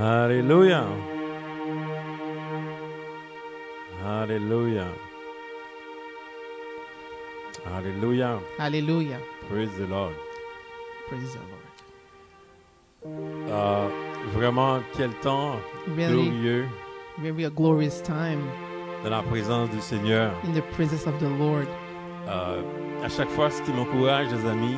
Alléluia. Alléluia. Alléluia. Hallelujah. Praise the Lord. Praise the Lord. Vraiment, quel temps Really, glorieux very a glorious time dans la présence du Seigneur. in the presence of the Lord. À chaque fois, ce qui m'encourage, les amis,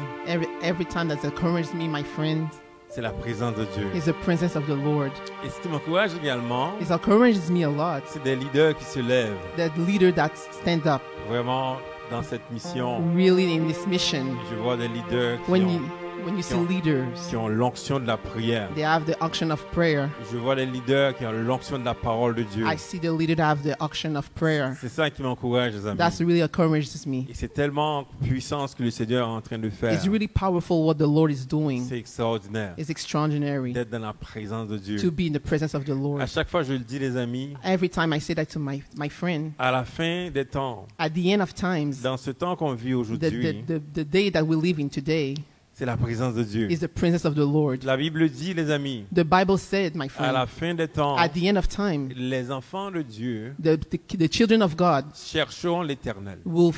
Every time that encourages me, my friend, c'est la présence de Dieu. is the presence of the Lord. Et ce qui m'encourage également, It encourages me a lot. c'est des leaders qui se lèvent The leader that stand up vraiment dans cette mission. really in this mission. Je vois des leaders When you see qui leaders, ont l'onction de la prière. they have the unction of prayer. Je vois des leaders qui ont l'onction de la parole de Dieu. I see the leader that have the unction of prayer. C'est ça qui m'encourage, les amis. That's really encourages me. Et c'est tellement puissant ce que le Seigneur est en train de faire. It's really powerful what the Lord is doing. C'est extraordinaire It's extraordinary d'être dans la présence de Dieu. to be in the presence of the Lord. À chaque fois, je le dis, les amis, Every time I say that to my friend, à la fin des temps, at the end of times, dans ce temps qu'on vit the aujourd'hui, day that we live in today c'est la présence de Dieu. is the presence of the Lord. La Bible dit, les amis, The Bible said, my à la friend, fin des temps, at the end of time, les enfants de Dieu the children of God chercheront l'Éternel. will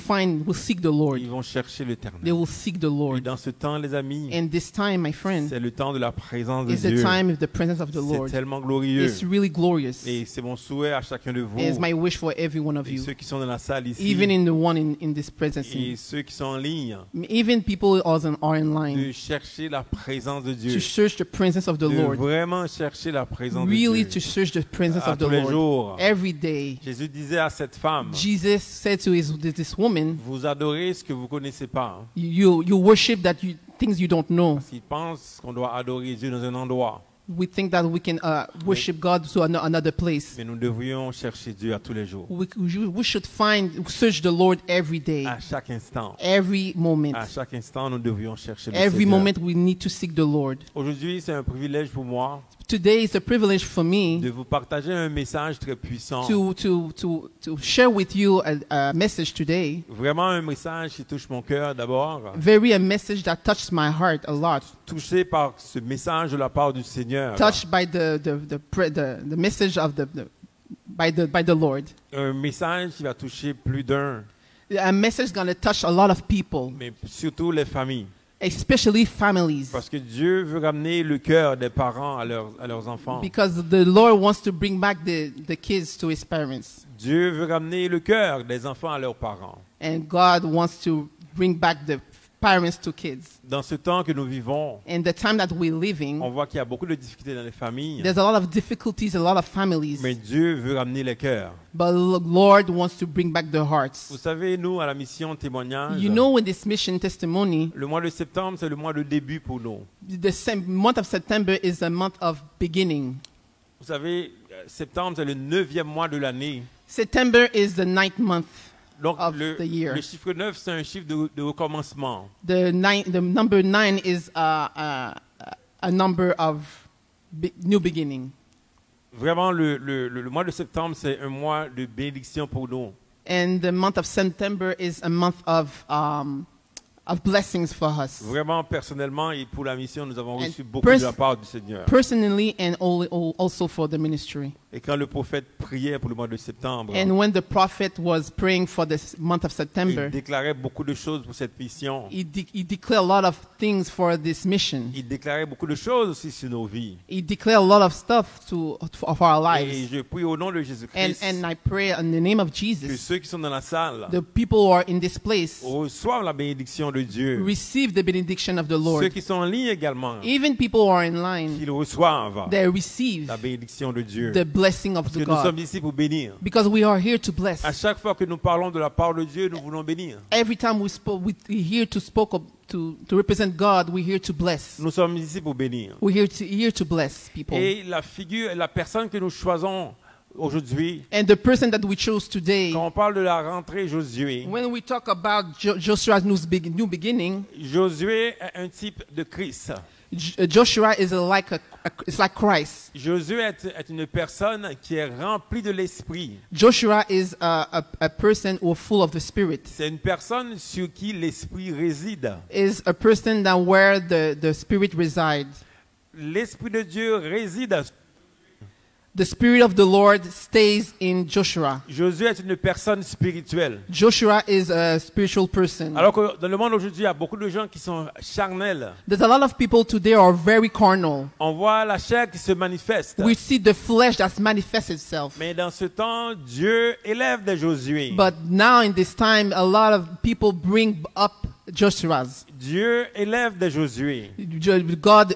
seek the Lord. Ils vont chercher They l'Éternel. will seek the Et Lord. dans ce temps, les amis, And this time, my friend, c'est le temps de la présence de is the Dieu. time of the presence of the C'est Lord. tellement glorieux. It's really glorious. Et c'est mon souhait à chacun de vous, It's my wish for every one of et you, ceux qui sont dans la salle ici, even in the one in this presence. et ceux qui sont en ligne, Even people are in de line chercher la présence de to Dieu. search the presence of the De Lord. vraiment chercher la présence Really de to Dieu. search the presence À of the tous les Lord. jours. Every day. Jésus disait à cette femme, Jesus said to this woman, vous adorez ce que vous ne connaissez pas. Hein. you worship things you don't know. Parce qu'ils pensent qu'on doit adorer Dieu dans un endroit. We think that we can worship God to another place. Mais nous devrions chercher Dieu à tous les jours. We should search the Lord every day, À chaque instant. every moment. À chaque instant, nous devrions chercher le Every Seigneur. moment we need to seek the Lord. Aujourd'hui, c'est un privilège pour moi Today is a privilege for me de vous partager un message très puissant. to share with you a message today. Vraiment un message qui touche mon cœur d'abord. A message that touched my heart a lot. Touché par ce message de la part du Seigneur. Touched by the message of by the Lord. Un message qui va toucher plus d'un, A message going to touch a lot of people, mais surtout les familles. especially families, Parce que Dieu veut ramener le cœur des parents à leurs enfants. because the Lord wants to bring back the kids to his parents, Dieu veut ramener le cœur des enfants à leurs parents. and God wants to bring back the parents to kids. Dans ce temps que nous vivons, And the time that we're on living, voit qu'il y a beaucoup de difficultés dans les familles. there's a lot of difficulties, a lot of families, Mais Dieu veut ramener les cœurs. but the Lord wants to bring back the Vous hearts. savez, nous, à la mission témoignage, You know, in this mission testimony, le mois de septembre, c'est le mois de début pour nous. the month of September is a month of beginning. Vous savez, septembre, c'est le 9e mois de l'année. September is the 9th month. Donc, Of the year. le chiffre 9, c'est un chiffre de recommencement. The number 9 is a number of new beginning. Vraiment, le mois de septembre, c'est un mois de bénédiction pour nous. And the month of September is a month of blessings for us. Vraiment, personnellement et pour la mission, nous avons And reçu beaucoup de la part du Seigneur. Personally and also for the ministry. Et quand le prophète priait pour le mois de septembre, And when the prophet was praying for this month of il September, déclarait beaucoup de choses pour cette mission. he declared a lot of things for this mission. Il déclarait beaucoup de choses aussi sur nos vies. He declared a lot of stuff of our Et lives. je prie au nom de Jésus-Christ And I pray in the name of que Jesus, ceux qui sont dans la salle the people who are in this place reçoivent la bénédiction de Dieu. receive the benediction of the Ceux Lord. qui sont en ligne également, Even people who are in line, qu'ils reçoivent they receive la bénédiction de Dieu. the blessing of Parce the que nous sommes God. ici pour bénir. Because we are here to bless. À chaque fois que nous parlons de la part de Dieu, nous voulons bénir. Every time we're here to represent God, we're here to bless. Nous sommes ici pour bénir. We're here to bless people. Et la personne que nous choisissons aujourd'hui, And the person that we chose today, quand on parle de la rentrée Josué, when we talk about Joshua's new beginning, Josué est un type de Christ. Joshua is it's like Christ. Josué est une personne qui est remplie de l'esprit. Joshua is a person who is full of the Spirit. C'est une personne sur qui l'esprit réside. Is a person that where the Spirit resides. L'esprit de Dieu réside The Spirit of the Lord stays in Joshua. Josué est une personne spirituelle. Joshua is a spiritual person. Alors que dans le monde aujourd'hui, il y a beaucoup de gens qui sont charnels. There's a lot of people today are very carnal. On voit la chair qui se manifeste. We see the flesh that manifests itself. Mais dans ce temps, Dieu élève des Josué. But now in this time, a lot of people bring up Joshua's. Dieu élève des Josué. God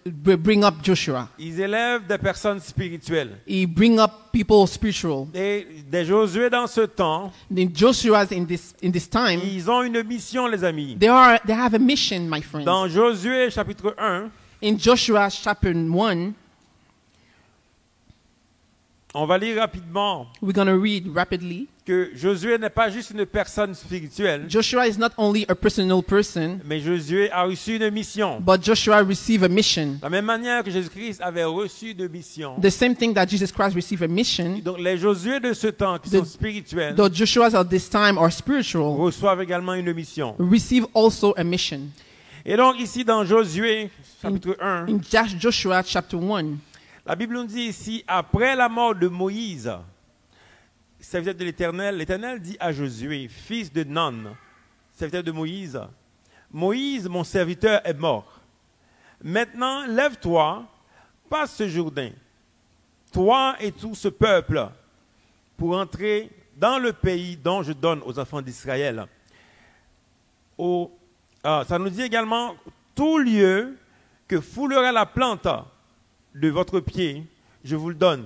bring up Joshua. Ils élèvent des personnes spirituelles. He bring up people spiritual. Et des Josué dans ce temps, The Joshua's in this time, ils ont une mission, les amis. they have a mission, my friends. Dans Josué chapitre 1, In Joshua chapter 1, on va lire rapidement we're going to read rapidly. que Josué n'est pas juste une personne spirituelle, Joshua is not only a personal person, mais Josué a reçu une mission. but Joshua received a mission. De la même manière que Jésus-Christ avait reçu une mission. The same thing that Jesus Christ received a mission, Donc les Josué de ce temps qui sont spirituels the Joshua's of this time are spiritual, reçoivent également une mission. receive also a mission. Et donc ici dans Josué chapitre 1, In Joshua chapter 1, la Bible nous dit ici, après la mort de Moïse, serviteur de l'Éternel, l'Éternel dit à Josué, fils de Nun, serviteur de Moïse, Moïse, mon serviteur, est mort. Maintenant, lève-toi, passe ce Jourdain, toi et tout ce peuple, pour entrer dans le pays dont je donne aux enfants d'Israël. Ça nous dit également, tout lieu que foulera la plante de votre pied, je vous le donne,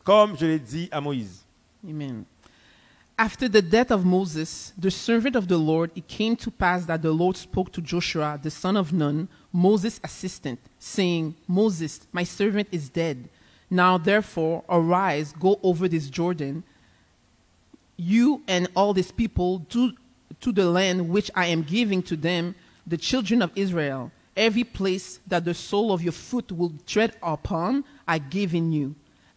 comme je l'ai dit à Moïse. Amen. After the death of Moses, the servant of the Lord, it came to pass that the Lord spoke to Joshua, the son of Nun, Moses' assistant, saying, Moses, my servant is dead. Now therefore, arise, go over this Jordan, you and all these people, to the land which I am giving to them, the children of Israel. Every place that the sole of your foot will tread upon, I give in you,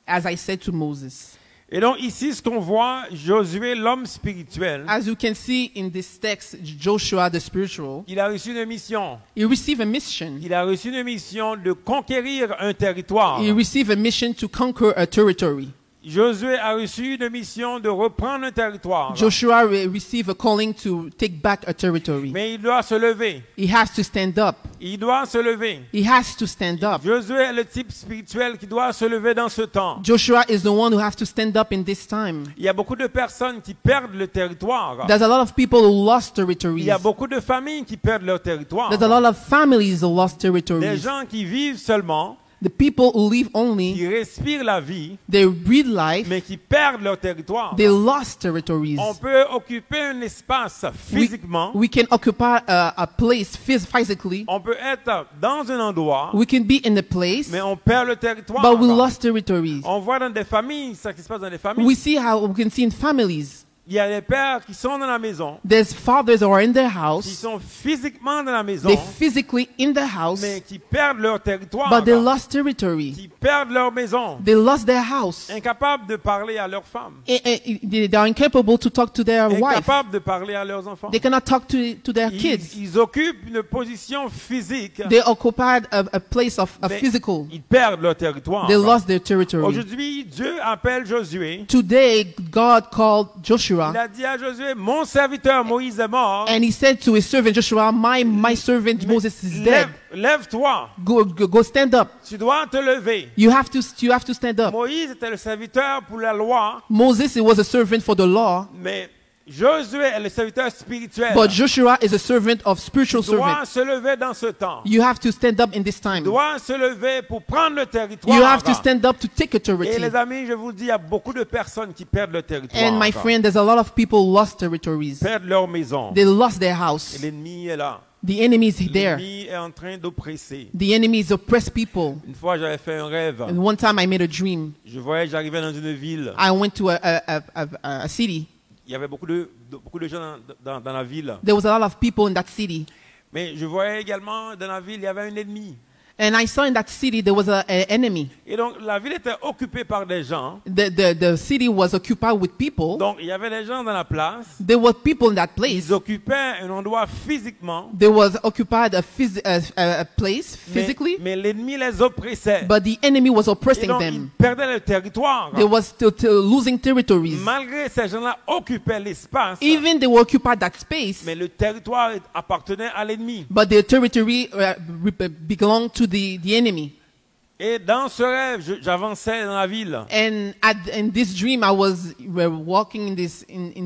as I said to Moses. Et donc ici, ce qu'on voit, Josué, l'homme spirituel, As you can see in this text, Joshua the spiritual, il a reçu une mission. he received a mission. Il a reçu une mission de conquérir un territoire. He received a mission to conquer a territory. Josué a reçu une mission de reprendre un territoire. Joshua received a calling to take back a territory. Mais il doit se lever. He has to stand up. Il doit se lever. He has to stand up. Josué est le type spirituel qui doit se lever dans ce temps. Joshua is the one who has to stand up in this time. Il y a beaucoup de personnes qui perdent le territoire. There's a lot of people who lost Il territories. y a beaucoup de familles qui perdent leur territoire. There's a lot of families who lost Des territories. gens qui vivent seulement, The people who live only, qui respirent la vie, they breathe life, mais qui perdent leur territoire. they lost territories. On peut occuper un espace physiquement. We can occupy a place physically. On peut être dans un endroit, We can be in a place, mais on perd le territoire. but we lost territories. On voit dans des familles, ça qui se passe dans des familles. We see how we can see in families. Il y a des pères qui sont dans la maison, There's fathers who are in their qui house, sont physiquement dans la maison, they're physically in the house, mais qui perdent leur territoire, but they lost territory. qui perdent leur maison, They lost their house. incapables de parler à leurs femmes, They are incapable to talk to their wife. incapables de parler à leurs enfants. They cannot talk to their kids. Ils occupent une position physique, They occupied a place of a mais physical. ils perdent leur territoire. They lost their territory. Aujourd'hui, Dieu appelle Josué. Today, God called Il Joshua, a dit à Josué, mon serviteur Moïse est mort. and he said to his servant Joshua, my servant Moses is dead. Lève-toi. Go stand up. Tu dois te lever. You have to stand up. Moïse était le serviteur pour la loi, Moses was a servant for the law, mais Josué est le serviteur spirituel. but Joshua is a servant of spiritual Tu dois servant. se lever dans ce temps. You have to stand up in this time. Tu dois se lever pour prendre le territoire. You have to stand up to take a Et territory. les amis, je vous dis, il y a beaucoup de personnes qui perdent le territoire. And my friend, there's a lot of people who lost territories. Perdent leur maison. They lost their Et house. l'ennemi est là. The enemy is there. L'ennemi est en train d'oppresser. The enemy is oppressed people. Une fois, j'avais fait un rêve. And one time I made a dream. Je voyais, j'arrivais dans une ville. I went to a city. Il y avait beaucoup de gens dans la ville. There was a lot of people in that city. Mais je voyais également dans la ville, il y avait un ennemi. And I saw in that city there was an enemy. Et donc, la ville était occupée par des gens. The city was occupied with people. Donc, il y avait des gens dans la place. There were people in that place. Ils occupaient un endroit physiquement. They was occupied a place physically, Mais l'ennemi les oppressait. but the enemy was Et oppressing donc, ils them. perdaient le territoire. They was still losing territories. Malgré ces gens-là occupaient l'espace. Even they were occupied that space, Mais le territoire appartenait à l'ennemi. but their territory belonged to the enemy. Et dans ce rêve, j'avançais dans la ville. And in this dream, I was walking in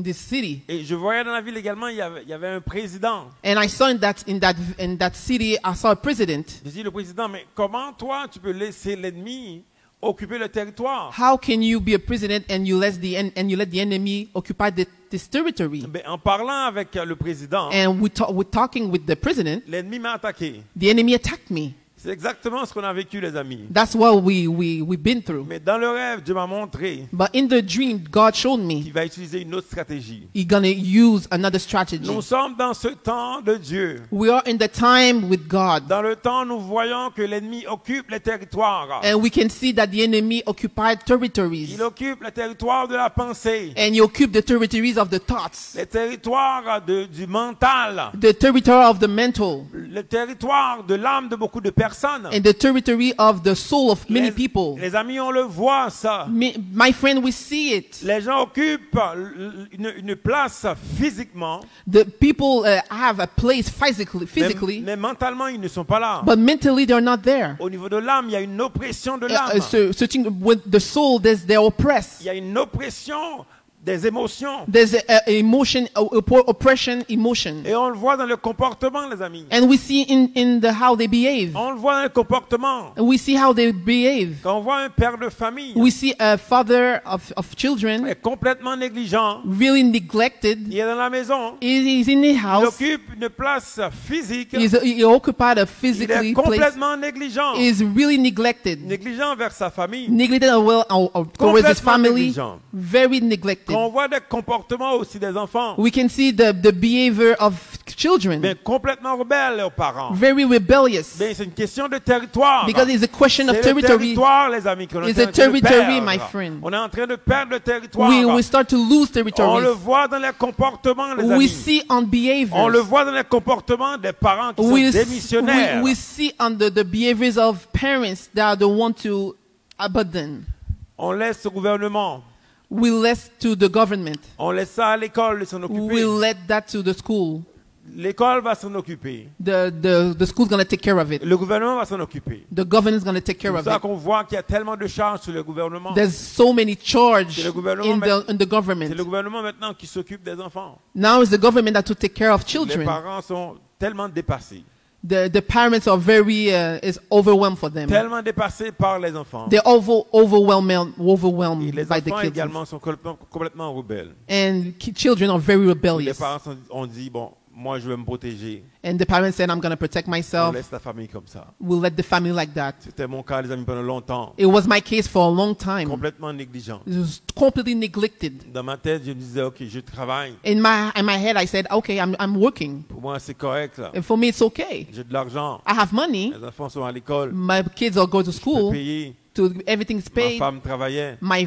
this city, Et je voyais dans la ville également, il y avait un président. and I saw in that city, I saw a president. Je dis le président, mais comment toi tu peux laisser l'ennemi occuper le territoire? How can you be a president and you let the enemy occupy this territory? Ben, en parlant avec le président, And we're talking with the president. l'ennemi m'a attaqué. The enemy attacked me. C'est exactement ce qu'on a vécu, les amis. That's what we've been through. Mais dans le rêve, Dieu m'a montré But in the dream, God showed me qu'il va utiliser une autre stratégie. He's gonna use another strategy. Nous sommes dans ce temps de Dieu. We are in the time with God, Dans le temps, nous voyons que l'ennemi occupe les territoires. and we can see that the enemy occupied territories, Il occupe le territoire de la pensée, and he occupied the territories of the thoughts, les territoires du mental, the territory of the mental, le territoire de l'âme de beaucoup de personnes. and the territory of the soul of many people. Les amis, on le voit ça. My friend, we see it. Les gens occupent une place physiquement, The people have a place physically, mais mentalement, ils ne sont pas là. but mentally they're not there. Au niveau de l'âme, il y a une oppression de l'âme. Searching with the soul, they're oppressed. Il y a une oppression des émotions. There's a emotion, oppression, emotion, Et on le voit dans le comportement, les amis. and we see in how they behave. On le voit dans le comportement. We see how they behave. Quand on voit un père de famille We see a father of children est complètement négligent, really neglected. il est dans la maison, He's in the il house. occupe une place physique, He occupied a il est physically place. complètement négligent. Is really neglected. Négligent vers sa famille. Neglected towards his Complètement family. négligent. Very neglected. Quand on voit des comportements aussi des enfants, We can see the behavior of children. bien complètement rebelles aux parents. Very rebellious. Bien, c'est une question de territoire. Because it's a question of C'est le territory. territoire, les amis, qu'on est It's en a train de territory, perdre. my friend. On est en train de perdre le territoire. We start to lose On le territories. voit dans les comportements, les We amis. see on On le behaviors. voit dans les comportements des parents qui We sont démissionnaires. we see on the behaviors of parents that don't want to abandon. On laisse au gouvernement. We let to the government. On laisse ça à l'école de s'en We occuper. let that to the school. L'école va s'en occuper. The school's gonna take care of it. Le gouvernement va s'en occuper. The government's gonna take care C'est of ça it. qu'on voit qu'il y a tellement de charges sur le gouvernement. There's so many charges C'est le gouvernement in the C'est government. le gouvernement maintenant qui s'occupe des enfants. Now it's the government that to take care of Les children. parents sont tellement dépassés. The parents are very is overwhelmed for them. Tellement dépassés par les enfants. They're Et overwhelmed les by the enfants kids. également sont complètement rebelles. And children are very Les rebellious. parents ont dit, bon, moi je vais me protéger. And the parents said, I'm going to protect On myself. laisse la famille comme ça. We'll let the family like that. C'était mon cas, les amis, pendant longtemps. It was my case for a long time. Complètement négligent. It was completely neglected. Dans ma tête, je me disais, ok, je travaille. In my head, I said, okay, I'm working. Pour moi, c'est correct. Là. And for me, it's okay. J'ai de l'argent. I have money. Les enfants sont à l'école. My kids are going to Je peux school. payer. Everything's Ma paid. femme travaillait. My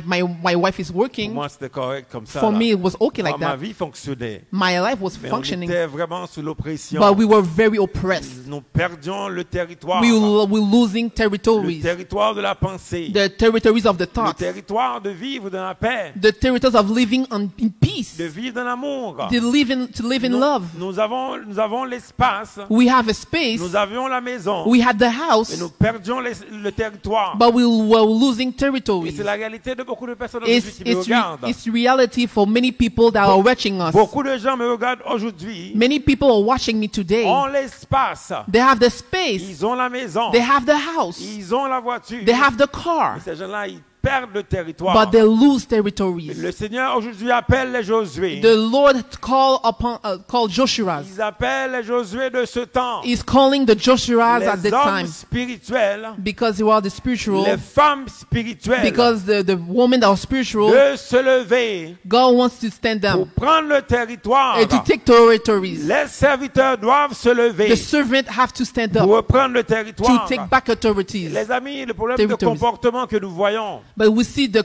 wife is Pour working. moi, c'était correct comme ça. For là. me, it was okay Moi, like ma that. vie fonctionnait. My life was Mais on functioning. était vraiment sous l'oppression. But we were very oppressed. Nous perdions le territoire. We were losing Le territories. territoire de la pensée. The territories of the Le thoughts. territoire de vivre dans la paix. The territories of living in peace. De vivre dans l'amour. To live in love. Nous avons l'espace. We have a space. Nous avions la maison. We had the Mais house. nous perdions le territoire. But we were losing Et territories. c'est la réalité de beaucoup de personnes aujourd'hui qui me regardent. It's reality for many people that are watching us. Beaucoup de gens me regardent aujourd'hui. Many people are watching me today. Ont l'espace. They have the space. Ils ont la maison. They have the house. Ils ont la voiture. They have the car. Et ces gens-là, ils perdent le territoire. but they lose territories. Le Seigneur aujourd'hui appelle les Josué. The Lord called Joshua's. Ils appellent les Josué de ce temps. He's calling the Joshua's at Les the hommes time spirituels, because they were the spiritual, les femmes spirituelles, because the women that are spiritual, de se lever God wants to stand pour them prendre le territoire. and to take territories. Les serviteurs doivent se lever The servant have to stand pour up reprendre le to territoire. take back authorities. Les amis, le problème de Territories. comportement que nous voyons, But we see the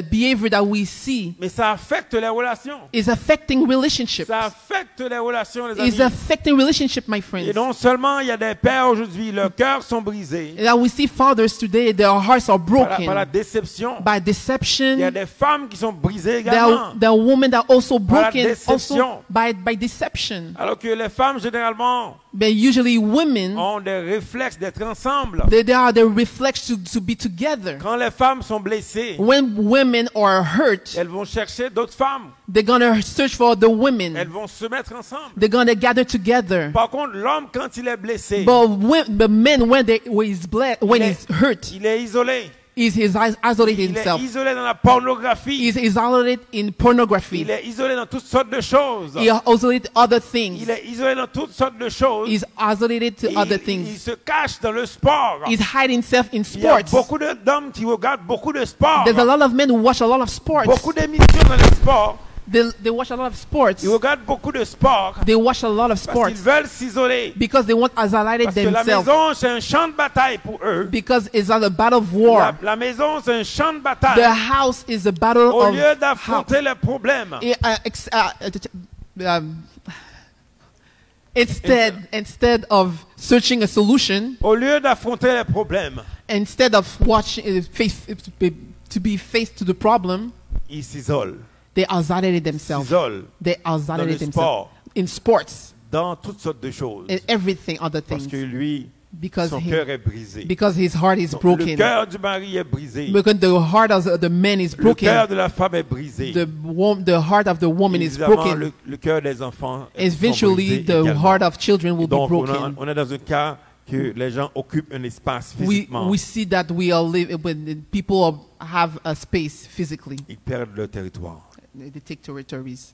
behavior that we see mais ça affecte les relations. is affecting relationships. Ça affecte les relations, les Is amis. affecting relationship, my Et friends. non seulement il y a des pères aujourd'hui, leurs cœurs sont brisés That we see fathers today, their hearts are par la broken déception. by Il y a deception. des femmes qui sont brisées There également. are women that are also Par la broken déception. also by deception. Alors que les femmes, généralement, But usually women, ont des réflexes d'être ensemble. they are the reflex to be together. Quand les femmes sont blessées, When women are hurt, elles vont chercher d'autres femmes. they're gonna search for the Elles women. vont se mettre ensemble. They're gonna gather together. Par contre, l'homme, quand il est blessé, But the men, when il he's hurt, il est isolé. he's isolated Il est himself. isolé dans la pornographie. He's isolated in pornography. Il est isolé dans toutes sortes de choses. He isolated other things. Il est isolé dans toutes sortes de choses. He's isolated to other Il things. se cache dans le sport. He's hiding himself in Il y a sports. beaucoup d'hommes qui regardent beaucoup de sports. There's a lot of men who watch a lot of sports. Beaucoup d'émissions dans le sport. They watch a lot of sports. Ils regardent beaucoup de sports They watch a lot of parce sports qu'ils veulent s'isoler. because they want to isolate Parce que la themselves. maison, c'est un champ de bataille pour eux. Because it's not a battle of war. La maison, c'est un champ de The bataille. house is a battle Au of lieu house. d'affronter les problèmes, Instead of searching a solution, au lieu d'affronter les problèmes, instead of watching to be faced to the problem, ils s'isolent. they isolated themselves. S'isolent They dans le isolated themselves sport, in sports dans toutes sortes de choses. and everything other Parce que things lui, because son he, cœur est brisé. because his heart is Le broken. cœur du mari est brisé. Because the heart of the man is Le cœur broken. de la femme est brisé. The heart of the woman is Évidemment, broken. le cœur des enfants sont Eventually, brisés the également. heart of children will be Donc, broken. on est dans un cas que les gens occupent un espace We physiquement. see that we are living when people have a space physically. Ils perdent leur territoire. They take territories.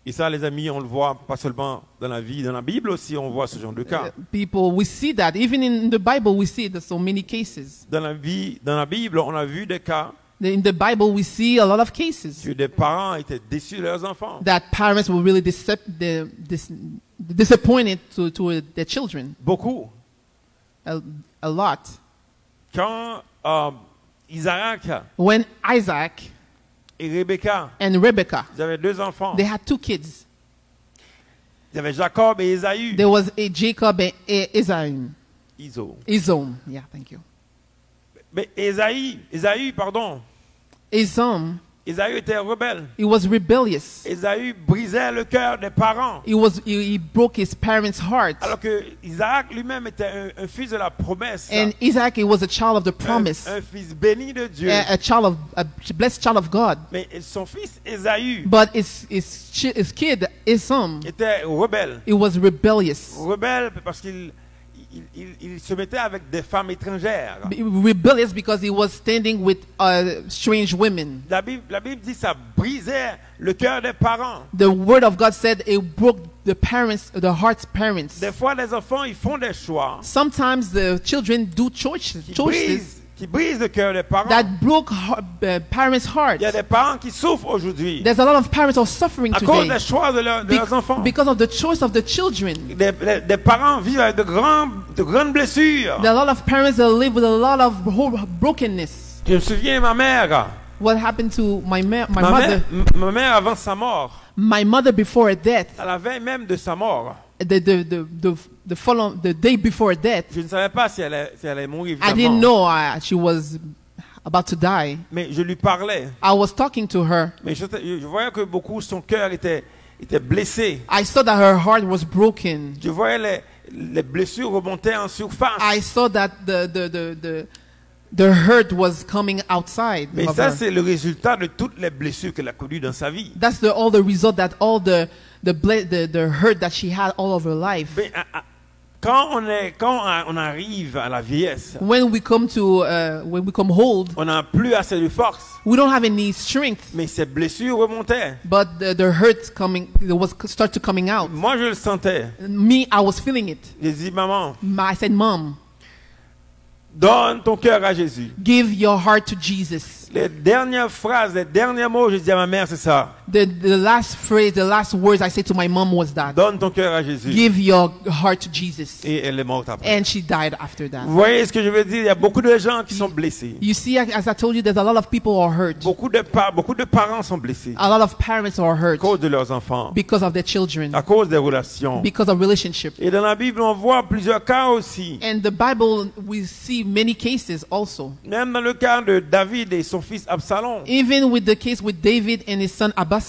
Et ça, les amis, on le voit pas seulement dans la vie, dans la Bible aussi, on voit ce genre de cas. People, we see that even in the Bible, we see there's so many cases. Dans la Bible, on a vu des cas In the Bible, we see a lot of cases que des parents étaient déçus de leurs enfants. that parents were really disappointed to their children. Beaucoup. A lot. Quand Isaac When Isaac et Rebecca, and Rebekah, ils avaient deux enfants. they had two kids. Il y avait Jacob et Ésaü. There was a Jacob and Esau. Iso. Yeah, thank you. Mais Ésaü, pardon. Esau, Ésaü était rebelle. he was rebellious. Ésaü brisait le cœur des parents. He broke his parents' heart. Alors que Isaac lui-même était un fils de la promesse. And Isaac, he was a child of the promise, Un fils béni de Dieu. a blessed child of God. Mais son fils Ésaü But his kid, Esau, était rebelle. he was rebellious. Rebelle parce qu'il se mettait avec des femmes étrangères. Rebellious because he was standing with strange women. La Bible dit ça brisait le cœur des parents. The word of God said it broke the heart's parents. Des fois, les enfants, ils font des choix Sometimes the children do choices qui brisent le cœur des parents. that broke parents' hearts. Il y a des parents qui souffrent aujourd'hui There's a lot of parents who are suffering à cause today des choix de leurs enfants. because of the choice of the children. Des parents vivent avec de grandes blessures. There are a lot of parents that live with a lot of brokenness. Je me souviens de ma mère. What happened to my mother? Ma mère, avant sa mort, My mother before her death, à la veille même de sa mort, the day before her death, je ne savais pas si elle allait mourir. I didn't know she was about to die. Mais je lui parlais. I was talking to her. Mais je voyais que son cœur était blessé. I saw that her heart was broken. Je voyais les blessures remonter en surface. I saw that the hurt was coming outside. Mais of ça, her. c'est le résultat de toutes les blessures qu'elle a connues dans sa vie. That's all the result that all the hurt that she had all of her life. Mais Quand on arrive à la vieillesse, when we come old, on n'a plus assez de force. we don't have any strength, Mais ces blessures remontaient. but the hurt start to coming out. Moi, je le sentais. Me, I was feeling it. J'ai dit, maman, I said, Mom, donne ton cœur à Jésus. give your heart to Jesus. Les dernières phrases, les derniers mots, je dis à ma mère, c'est ça. The last phrase, the last words I said to my mom was that. Donne ton cœur à Jésus. Give your heart to Jesus. Et elle est morte après. And she died after that. Vous voyez ce que je veux dire? Il y a beaucoup de gens qui sont blessés. You see, as I told you, there's a lot of people who are hurt. Beaucoup de parents sont blessés A lot of parents are à hurt cause de leurs enfants, because of their children, à cause des relations. because of relationship. Et dans la Bible, on voit plusieurs cas aussi. And the Bible, we see many cases also. Même dans le cas de David et son fils Absalom. Even with the case with David and his son Absalom.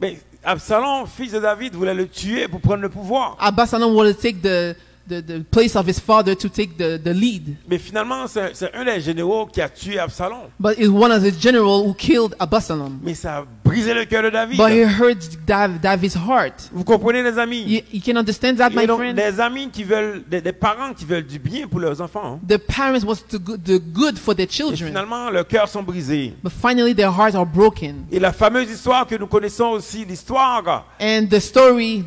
Mais Absalom, fils de David, voulait le tuer pour prendre le pouvoir. Absalom wanted to take the place of his father to take the lead. Mais finalement, c'est un des généraux qui a tué Absalom. But it's one of the generals who killed Absalom. Mais ça a brisé le cœur de David. But he hurt David's heart. Vous comprenez, les amis? You can understand that, my Et donc, friend? des amis qui veulent, des parents qui veulent du bien pour leurs enfants. The parents was the good for their Et children. finalement, leurs cœurs sont brisés. But finally their hearts are broken. Et la fameuse histoire que nous connaissons aussi, l'histoire And the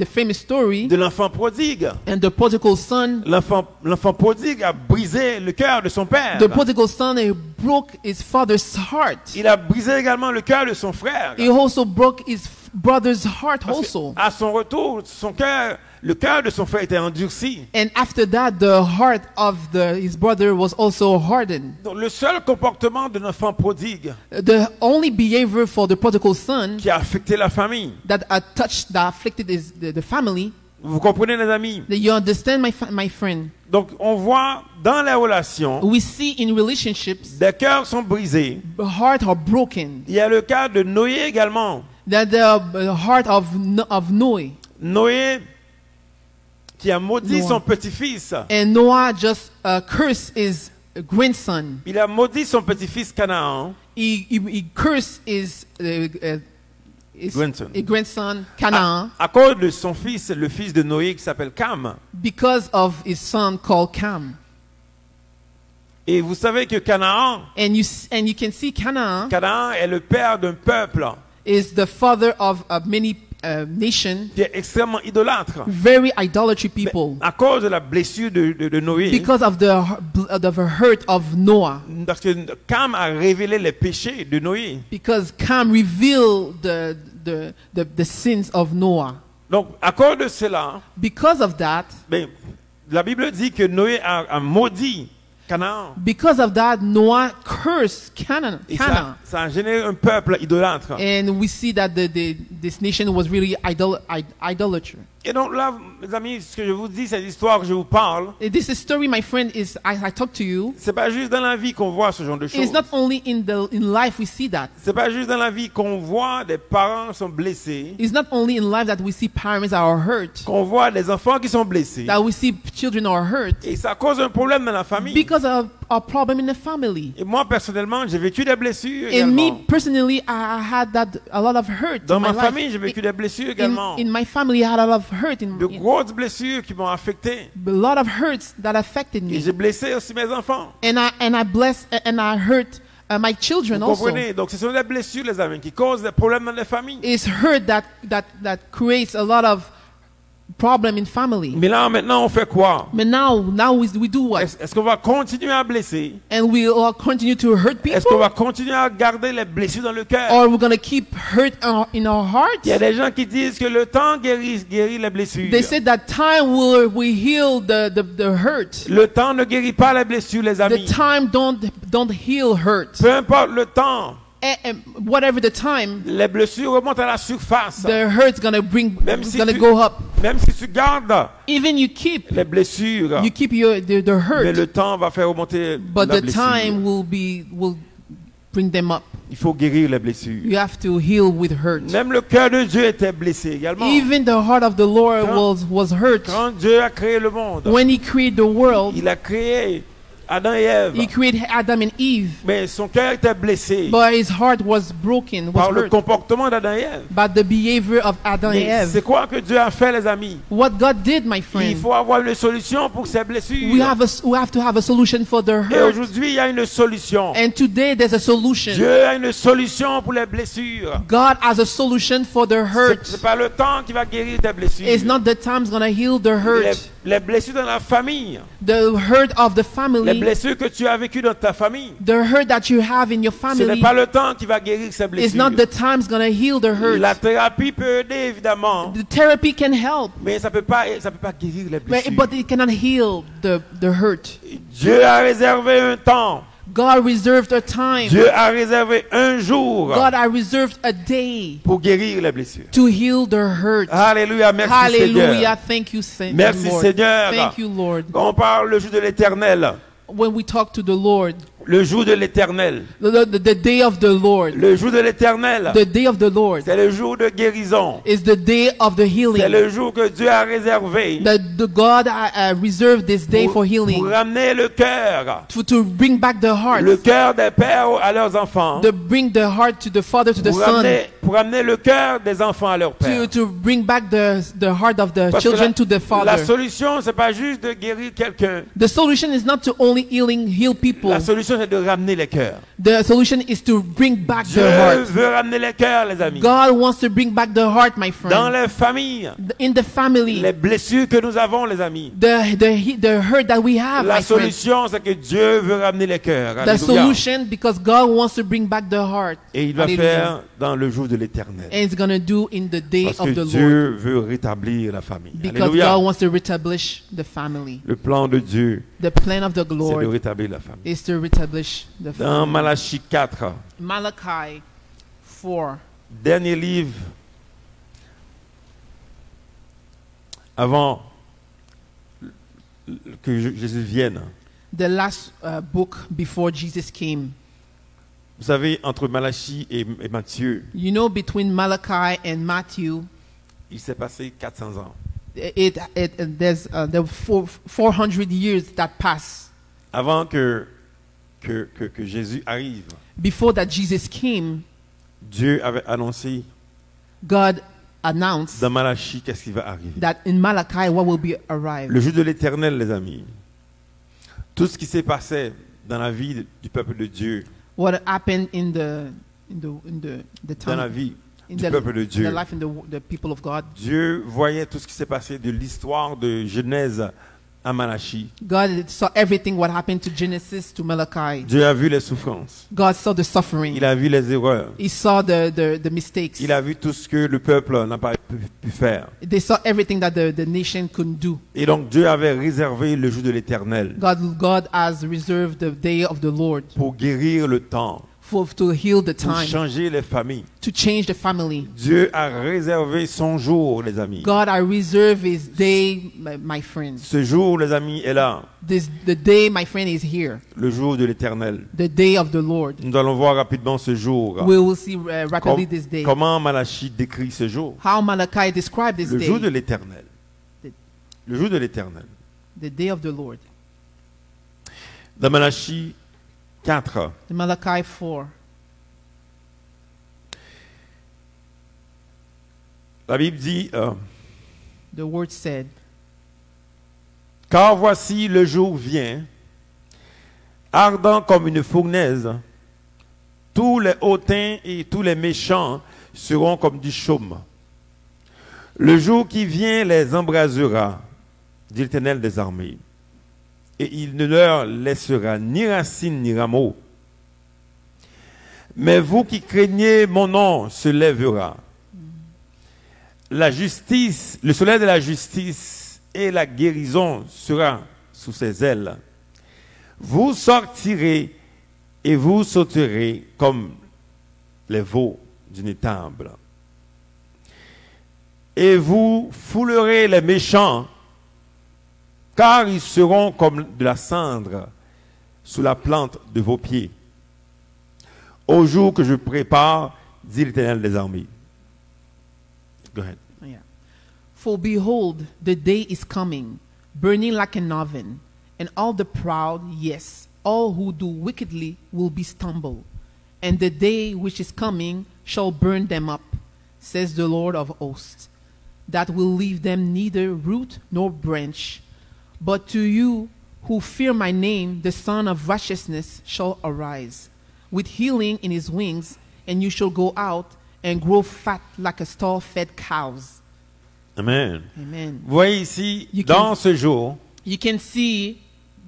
famous story, de l'enfant prodigue. and the prodigal son, L'enfant prodigue a brisé le cœur de son père. the prodigal son, he broke his father's heart. Il a brisé également le cœur de son frère. He also broke his brother's heart Parce also. que à son retour, le cœur de son frère était endurci. And after that, the heart of his brother was also hardened. Donc, le seul comportement de l'enfant prodigue The only behavior for the prodigal son qui a affecté la famille. that afflicted the family. Vous comprenez, les amis? You understand, my friend? Donc, on voit dans les relations, We see in relationships, des cœurs sont brisés. hearts are broken. Il y a le cas de Noé également. That the heart of Noah. Noé qui a maudit Noah. son petit-fils. And Noah just cursed his grandson. Il a maudit son petit-fils Canaan. He cursed his Grandson. grandson Canaan À cause de son fils, le fils de Noé qui s'appelle Cam. because of his son called Cam. Et vous savez que Canaan And you can see Canaan est le père d'un peuple is the father of many nations, qui est extrêmement idolâtre. very idolatry people, À cause de la blessure de Noé. because of the hurt of Noah. Parce que Cam a révélé les péchés de Noé. Because Cam revealed the sins of Noah. Donc, à cause de cela, Because of that, la Bible dit que Noé a maudit Canaan. because of that, Noah cursed Canaan. Et ça a généré un peuple idolâtre. And we see that this nation was really idolatry. Et donc là, mes amis, ce que je vous dis, cette histoire que je vous parle, This story, my friend, is I talk to you. c'est pas juste dans la vie qu'on voit ce genre de choses. It's not only in life we see that. C'est pas juste dans la vie qu'on voit des parents sont blessés, It's not only in life that we see parents are hurt, qu'on voit des enfants qui sont blessés. that we see children are hurt Et ça cause un problème dans la famille. because of a problem in the family. Et moi, personnellement, j'ai vécu des blessures And me également. personally, I had a lot of hurt Dans in my ma life. famille, j'ai vécu des blessures également. In my family, I had a lot of hurt, De grosses blessures qui m'ont affecté. a lot of hurts that affected Et me. j'ai blessé aussi mes enfants. And I blessed and I hurt my children Vous also. comprenez? Donc, ce sont des blessures, les amis, qui causent des problèmes dans les familles. It's hurt that creates a lot of problem in family. Mais là, maintenant, on fait quoi? But now we do what? Est-ce qu'on va continuer à blesser? And we all continue to hurt Est-ce qu'on people? va continuer à garder les blessures dans le cœur? Or we're going to keep hurt in our Il y a hearts? des gens qui disent que le temps guérit les blessures. They said that time will heal the hurt. Le temps ne guérit pas les blessures, les The amis. time don't heal hurt. Peu importe le temps, And whatever the time, les blessures remontent à la surface. the hurt's gonna Même si gonna tu- go up. Même si tu gardes Even you keep les blessures, the mais hurt, le temps va faire remonter but la the blessure. time will bring them up. Il faut guérir les blessures. You have to heal with hurt. Même le cœur de Dieu était blessé également. Even the heart of the Lord Quand- was hurt. Quand Dieu a créé le monde, When He created the world, il a créé Adam et Ève. He created Adam and Eve, Mais son cœur était blessé but his heart was broken, was par le hurt comportement d'Adam et Ève. by the behavior of Adam and Mais Eve. c'est quoi que Dieu a fait, les amis? What God did, my Il friend, faut avoir une solution pour ces blessures. we have to have a solution for the Et hurt. aujourd'hui, il y a une solution. And today there's a solution. Dieu a une solution pour les blessures. God has a solution for the C'est hurt. pas le temps qui va guérir tes blessures. It's not the time's gonna heal the hurt. Les blessures dans la famille. The hurt of the Les family, blessures que tu as vécues dans ta famille. the hurt that you have in your Ce n'est family, pas le temps qui va guérir ces is blessures. not the time's gonna heal the La hurt. thérapie peut aider, évidemment. The therapy can help, Mais ça peut pas guérir les blessures. but it cannot heal the hurt. Dieu a réservé un temps. God reserved a time. Dieu a réservé un jour God has reserved a day pour guérir les blessures. to heal the hurt. Alléluia, merci Hallelujah. Seigneur. Thank you, Merci Lord. Seigneur. Thank you, Lord. Quand on parle le jour de l'éternel, When we talk to the Lord, le jour de l'éternel, the day of the Lord, le jour de l'éternel, the day of the Lord c'est le jour de guérison. is the day of the C'est healing. le jour que Dieu a réservé The God reserved this day for pour healing, ramener le cœur, to bring back the heart, le cœur des pères à leurs enfants, to bring the heart to the father, to the son, pour ramener le cœur des enfants à leur père. to bring back the heart of the Parce que children to the la father. solution, c'est pas juste de guérir quelqu'un. The solution is not to only heal people. La solution, c'est de ramener les cœurs. The solution is to bring back Dieu the heart. veut ramener les cœurs, les amis. God wants to bring back the heart, my Dans friend. les familles, In the family, les blessures que nous avons, les amis. the hurt that we have, La my friend. solution, c'est que Dieu veut ramener les cœurs. The Alléluia. solution, because God wants to bring back the heart. Et il va Hallelujah. faire dans le jour de l'éternel. And it's going to do in the day Parce of que the Lord. Dieu veut rétablir la famille. Because Alléluia. God wants to reestablish the family. Le plan de Dieu, The plan of the c'est de Lord rétablir la famille. is to reestablish the Dans family. Malachie 4, Malachi 4, dernier livre avant que Jésus vienne. the last book before Jesus came. Vous savez, entre Malachie et Matthieu, You know, between Malachi and Matthew, il s'est passé 400 ans. there were 400 years that pass Avant que Jésus arrive, before that Jesus came. Dieu avait annoncé God announced dans Malachie qu'est-ce qui va arriver. that in Malachi what will be arrived. Le jour de l'éternel, les amis. Tout ce qui s'est passé dans la vie du peuple de Dieu, What happened in the dans la time, vie in du peuple de the Dieu. life in the people of God. Dieu voyait tout ce qui s'est passé de l'histoire de Genèse à Malachie. God saw everything what happened to Genesis to Malachi. Dieu a vu les souffrances. God saw the suffering. Il a vu les erreurs. He saw the mistakes. Il a vu tout ce que le peuple n'a pas pu faire. They saw everything that the nation couldn't do. Et donc Dieu avait réservé le jour de l'éternel God has reserved the day of the Lord pour guérir le temps, to heal the pour time, changer les familles. to change the family. Dieu a réservé son jour, les amis. God, I reserve His day, my friends. Ce jour, les amis, est là. The day, my friend, is here. Le jour de l'éternel. The day of the Lord. Nous allons voir rapidement ce jour. We will see rapidly this day. Comment Malachie décrit ce jour. How Malachi described this Le jour de day. l'éternel. The- Le jour de l'éternel. The day of the Lord. Dans Malachie 4, In Malachi 4. la Bible dit The word said, car voici le jour vient, ardent comme une fournaise, tous les hautains et tous les méchants seront comme du chaume. Le jour qui vient les embrasera, dit l'Éternel des armées, et il ne leur laissera ni racine ni rameau. Mais vous qui craignez mon nom se lèvera. La justice, le soleil de la justice et la guérison sera sous ses ailes. Vous sortirez et vous sauterez comme les veaux d'une étable. Et vous foulerez les méchants, car ils seront comme de la cendre sous la plante de vos pieds. Au jour que je prépare, dit l'Éternel des armées. Go ahead. yeah. For behold, the day is coming, burning like an oven, And all the proud, yes, all who do wickedly will be stumbled. And the day which is coming shall burn them up, says the Lord of hosts, that will leave them neither root nor branch. But to you who fear my name, the Son of Righteousness shall arise, with healing in his wings, and you shall go out and grow fat like a stall-fed cows. Amen. Amen. Vous voyez ici, You dans ce jour, You can see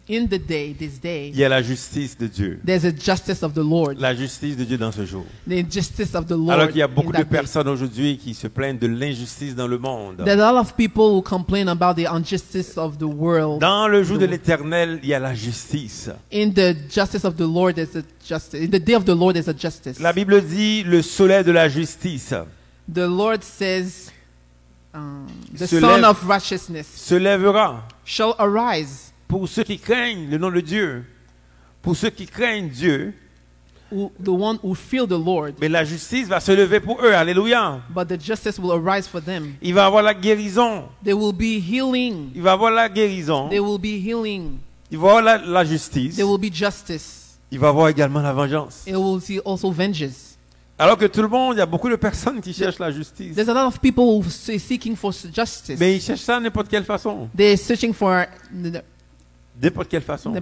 in the day, this day, il y a la justice de Dieu. there's a justice of the Lord. La justice de Dieu dans ce jour. The justice of the Alors Lord. qu'il y a in beaucoup de that day. personnes aujourd'hui qui se plaignent de l'injustice dans le monde. There's a lot of people who complain about the injustice of the world. Dans le jour de l'Éternel, il y a la justice. In the justice of the Lord, there's a justice. In the day of the Lord, there's a justice. La Bible dit le soleil de la justice The Lord says, the Se Son lève. of Righteousness se lèvera shall arise. pour ceux qui craignent le nom de Dieu. Pour ceux qui craignent Dieu, The one who fear the Lord, mais la justice va se lever pour eux. Alléluia. but the justice will arise for them. Il va avoir la guérison. There will be healing. Il va avoir la guérison. There will be healing. Il va avoir la justice. There will be justice. Il va avoir également la vengeance. It will see also vengeance. Alors que tout le monde, il y a beaucoup de personnes qui cherchent la justice. There's a lot of people who say seeking for justice. Mais ils cherchent ça de n'importe quelle façon. They're searching for N'importe quelle façon.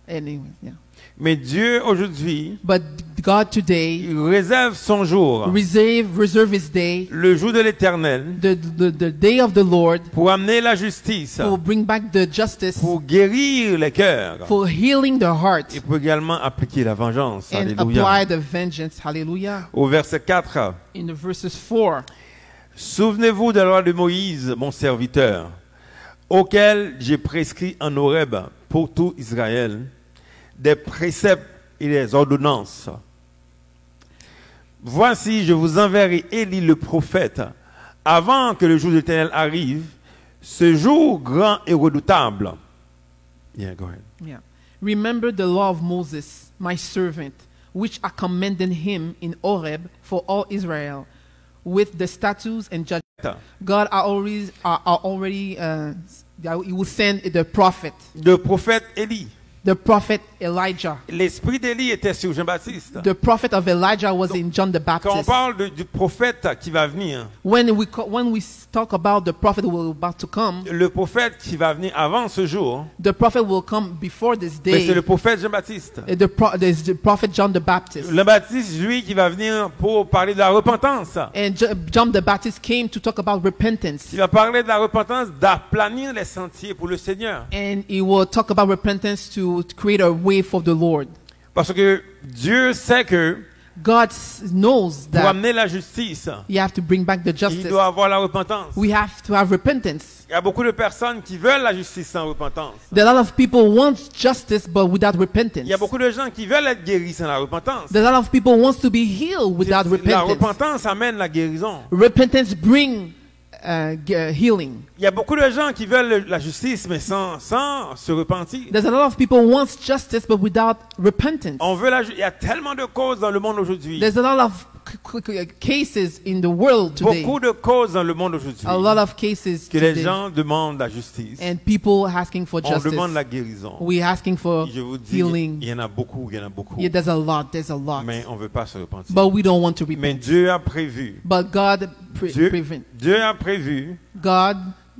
anyway, yeah. Mais Dieu, aujourd'hui, But God today il réserve son jour, reserve his day, le jour de l'Éternel, the day of the Lord, pour amener la justice, for bring back the justice, pour guérir les cœurs, for healing the heart, et pour également appliquer la vengeance. and Alléluia. apply the vengeance. Hallelujah. Au verset 4, In the verses 4, souvenez-vous de la loi de Moïse, mon serviteur, auquel j'ai prescrit en Horeb pour tout Israël, des préceptes et des ordonnances. Voici, je vous enverrai Élie le prophète, avant que le jour de l'Éternel arrive, ce jour grand et redoutable. Yeah, go ahead. yeah. Remember the law of Moses, my servant, which I commanded him in Horeb for all Israel, with the statutes and judgments. God already he will send the prophet, Le prophète Élie. the prophet Elijah. L'esprit d'Élie était sur Jean-Baptiste. The prophet of Elijah was in John the Quand on Baptist. parle du prophète qui va venir, When we talk about the prophet who will about to come, le prophète qui va venir avant ce jour, the prophet will come before this mais c'est day. le prophète Jean-Baptiste. There's the prophet John the Baptist. Le Baptiste, lui, qui va venir pour parler de la repentance. And John the Baptist came to talk about repentance. Il va parler de la repentance, d'aplanir les sentiers pour le Seigneur. And he will talk about repentance to create a way for the Lord. Parce que Dieu sait que God knows pour that amener la justice, you have to bring back the il justice. doit avoir la repentance. We have to have repentance. Il y a beaucoup de personnes qui veulent la justice sans repentance. There are a lot of people who want justice but without repentance. Il y a beaucoup de gens qui veulent être guéris sans la repentance. There are a lot of people who want to be healed without La repentance. repentance amène la guérison. Repentance brings healing. Il y a beaucoup de gens qui veulent la justice mais sans se repentir. There's a lot of people who want justice but without repentance. On veut il y a tellement de causes dans le monde aujourd'hui. There's a lot of cases in the world today. Beaucoup de causes dans le monde aujourd'hui. A lot of cases Que les today. gens demandent la justice. And people asking for On justice. demande la guérison. We asking for Je vous dis, healing. il y en a beaucoup, il y en a beaucoup. Yeah, there's a lot. Mais on ne veut pas se repentir. But we don't want to Mais repent. Dieu a prévu. But God prevent. Dieu a prévu God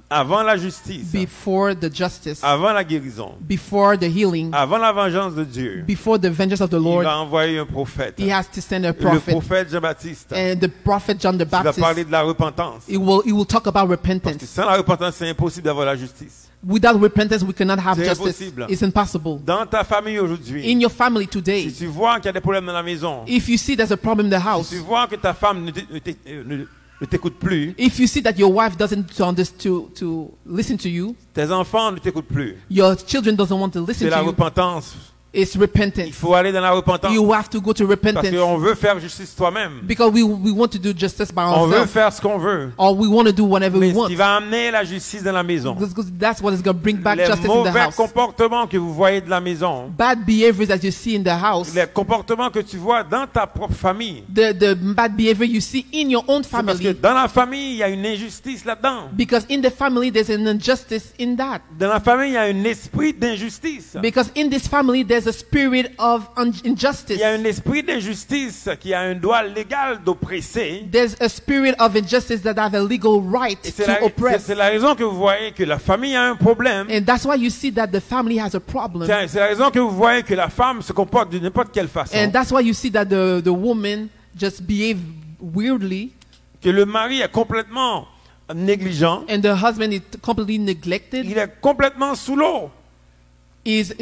avant la justice, before the justice, avant la guérison, before the healing, avant la vengeance de Dieu. before the vengeance of the Il Lord, va envoyer un prophète. he has to send a Le prophet. prophète Jean-Baptiste. And the prophet John the Il va Baptist, parler de la repentance. he will talk about Parce que repentance. sans la repentance, c'est impossible d'avoir la justice. Without repentance, we cannot have C'est justice. impossible. It's impossible. Dans ta famille aujourd'hui, In your family today, si tu vois qu'il y a des problèmes dans la maison, if you see there's a problem in the si house, tu vois que ta femme ne t'écoute plus, if you see that your wife doesn't to listen to you, tes enfants ne t'écoutent plus, your children doesn't want to listen c'est la to you, repentance. is Il repentance. faut aller dans la repentance. You have to go to Parce repentance qu'on veut faire justice toi-même. because we want to do justice by On veut ourselves, faire ce qu'on veut. or we want to do whatever Mais we ce want. qui va amener la justice dans la maison, Because that's what is going to bring back les justice in the mauvais house. comportements que vous voyez de la maison, Bad behaviors that you see in the house, les comportements que tu vois dans ta propre famille, the bad behavior you see in your own c'est parce que family, dans la famille, il y a une injustice là-dedans. because in the family there's an injustice in that. Dans la famille, il y a un esprit d'injustice. Because in this family there's a spirit of injustice. Il y a un esprit d'injustice qui a un droit légal d'oppresser. There's a spirit of injustice that have a legal right Et c'est to oppress. c'est la raison que vous voyez que la famille a un problème. And that's why you see that the family has a problem. C'est la raison que vous voyez que la femme se comporte de n'importe quelle façon. And that's why you see that the woman just behave weirdly, Que le mari est complètement négligent. and the husband is completely neglected, Il est complètement sous l'eau. is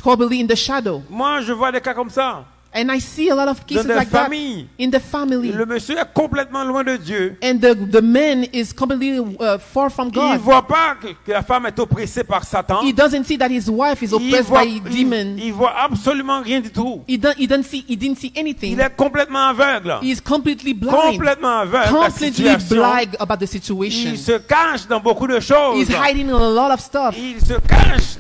completely in the shadow. Moi, je vois des cas comme ça. And I see a lot of cases Dans des like that familles, in the family. le monsieur est complètement loin de Dieu. And the man is completely far from Il ne God. voit pas que la femme est oppressée par Satan. He doesn't see that his wife is Il oppressed voit, by demon. il voit absolument rien du tout. He didn't see anything. Il est complètement aveugle. He is completely blind. Complètement aveugle de la Completely situation. blind about the situation. Il se cache dans beaucoup de choses. He's hiding in a lot of stuff. Il se cache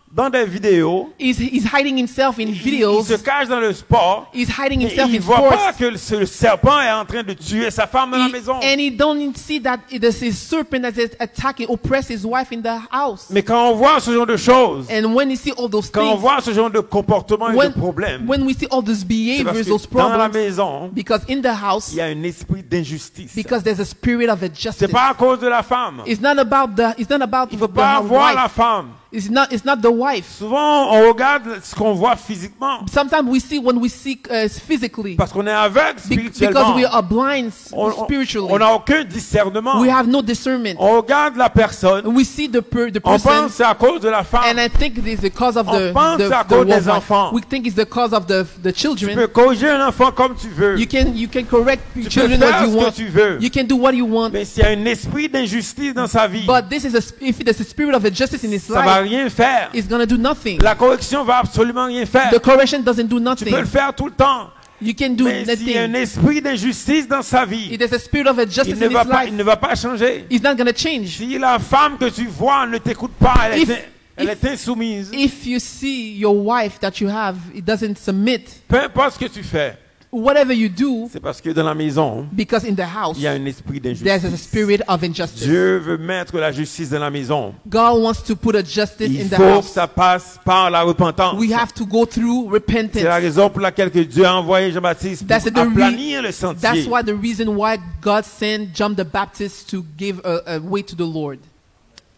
dans des vidéos. He's hiding himself in Il videos. se cache dans le sport. He's hiding Et himself il ne in voit pas sports. que le serpent est en train de tuer sa femme dans la maison. And he don't see that there's a serpent that is attacking, oppress his wife in the house. Mais quand on voit ce genre de choses, And when you see all those quand on things, voit ce genre de comportement et de problèmes, when we see all those c'est parce behaviors, those que dans la problems, maison, because in the house, il y a un esprit d'injustice. because there's a spirit of injustice. C'est pas à cause de la femme. It's not about Il faut pas voir la wife. femme. It's not the wife. Souvent, on regarde ce qu'on voit physiquement Sometimes we see when we see physically, parce qu'on est aveugle because spirituellement. we are blind spiritually. On n'a aucun discernement. We have no discernment. On regarde la personne. We see the On person, pense que c'est à cause de la and femme. I think it is the cause of On pense c'est à cause des woman. enfants. We think it's the cause of the Tu children. peux corriger un enfant comme tu veux. You can correct Tu children peux what faire you ce que want. tu veux. You can do what you want. Mais s'il y a un esprit d'injustice dans sa vie, But this is if there's a spirit of injustice in his ça va life, rien faire. it's gonna do nothing. La correction va absolument rien faire. The correction doesn't do Tu nothing. peux le faire tout le temps. You can do Mais s'il y a un nothing. esprit d'injustice dans sa vie, If there's a spirit of injustice il in his life, ne va pas changer. it's not gonna change. Si la femme que tu vois ne t'écoute pas, elle If- est insoumise, If you see your wife that you have, it doesn't submit, peu importe ce que tu fais, whatever you do, c'est parce que dans la maison, because in the house, il y a un esprit there's a d'injustice. spirit of injustice. Dieu veut mettre la justice dans la maison. God wants to put a justice Il in the faut que house. ça passe par la repentance. We have to go through C'est la repentance. raison pour laquelle que Dieu a envoyé Jean-Baptiste That's pour the aplanir le That's sentier. why the reason why God sent John the Baptist to give a way to the Lord.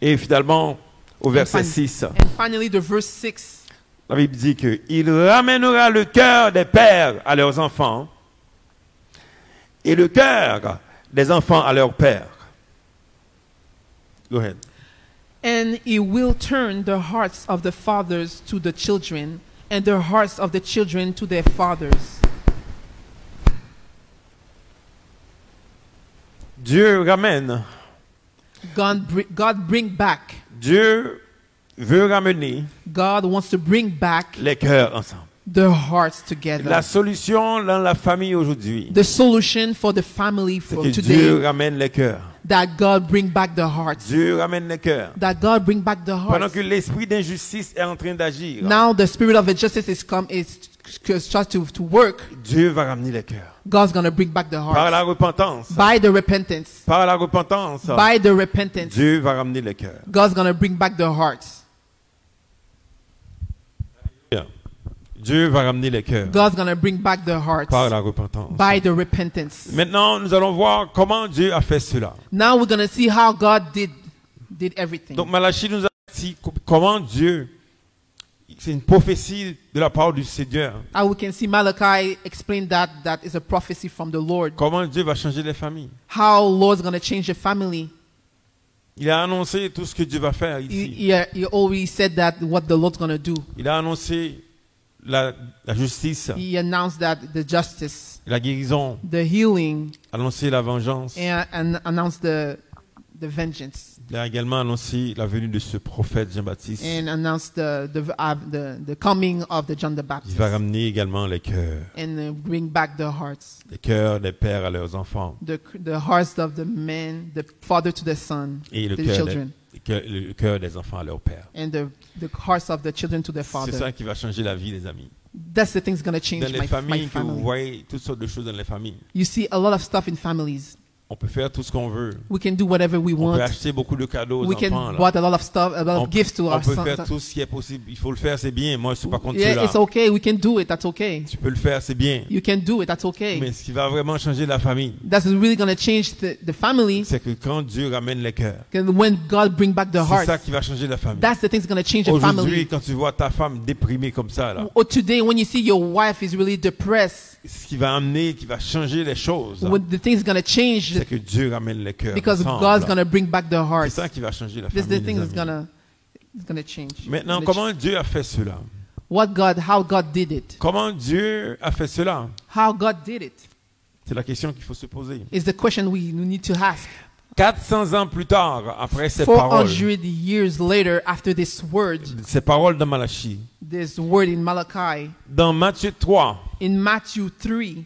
Et finalement, au verset And 6, And finally, the verse 6. la Bible dit qu'il ramènera le cœur des pères à leurs enfants et le cœur des enfants à leurs pères. Go ahead. And he will turn the hearts of the fathers to the children, and the hearts of the children to their fathers. Dieu ramène, God bring back. Dieu veut ramener God wants to bring back les cœurs ensemble. the hearts together. La solution dans la famille aujourd'hui, The solution for the family c'est for que today, Dieu ramène les cœurs. that God bring back the hearts. Dieu ramène les cœurs. That God bring back the Pendant hearts. que l'esprit d'injustice est en train d'agir, Now the spirit of injustice starts to work. Dieu va ramener les cœurs. God's gonna bring back the Par hearts la repentance. by the repentance. Par la repentance. By the repentance, Dieu va ramener les cœurs. God's gonna bring back the hearts. Dieu va ramener les cœurs. God's gonna bring back the hearts Par la repentance. by the repentance. Maintenant, nous allons voir comment Dieu a fait cela. Now we're gonna see how God did everything. Donc Malachie nous a dit comment Dieu, c'est une prophétie de la part du Seigneur, How we can see Malachi explain that is a prophecy from the Lord. comment Dieu va changer les familles. How Lord's gonna change the family. Il a annoncé tout ce que Dieu va faire ici. He already said that what the Lord's gonna do. Il a annoncé la justice, He announced that the justice, la guérison, the healing, annoncé la vengeance. and announced the the vengeance, Il a également annoncé la venue de ce prophète Jean-Baptiste. and announced the coming of the John the Il va Baptist, ramener également les cœurs bring back the hearts, des pères à leurs enfants the hearts of the men, the father to the son, et to the children, le cœur des enfants à leur père. and the hearts of the children to their C'est father. ça qui va changer la vie, les amis. That's the thing's going to change Dans les my familles, que vous family. voyez toutes sortes de choses dans les familles. You see a lot of stuff in families. On peut faire tout ce qu'on veut. We can do whatever we On peut want. acheter beaucoup de cadeaux aux We enfants. can là. buy a lot of stuff, a lot On, of gifts to on our peut sons. faire tout ce qui est possible. Il faut le faire, c'est bien. Moi, je suis pas contre Yeah, cela. it's okay. We can do it. That's okay. Tu peux le faire, c'est bien. You can do it. That's okay. Mais ce qui va vraiment changer la famille, That's really going to change the family. c'est que quand Dieu ramène les cœurs, When God bring back the c'est ça heart, qui va changer la famille. that's the thing that's going to change the Aujourd'hui, family. quand tu vois ta femme déprimée comme ça, là, Or today, when you see your wife is really depressed, ce qui va amener, qui va changer les choses, when the thing's going to change c'est que Dieu ramène les cœurs because ensemble, God's là. going to bring back the C'est heart. ça qui va changer la This famille. the thing les is amis. going to change. Maintenant, Gonna comment Dieu a fait cela? how God did it. Comment Dieu a fait cela? How God did it C'est la question qu'il faut se poser. is the question we need to ask. 400 ans plus tard, après ces paroles, 400 years later, after this word de Malachie, in Malachi, dans Matthieu 3, in Matthew 3,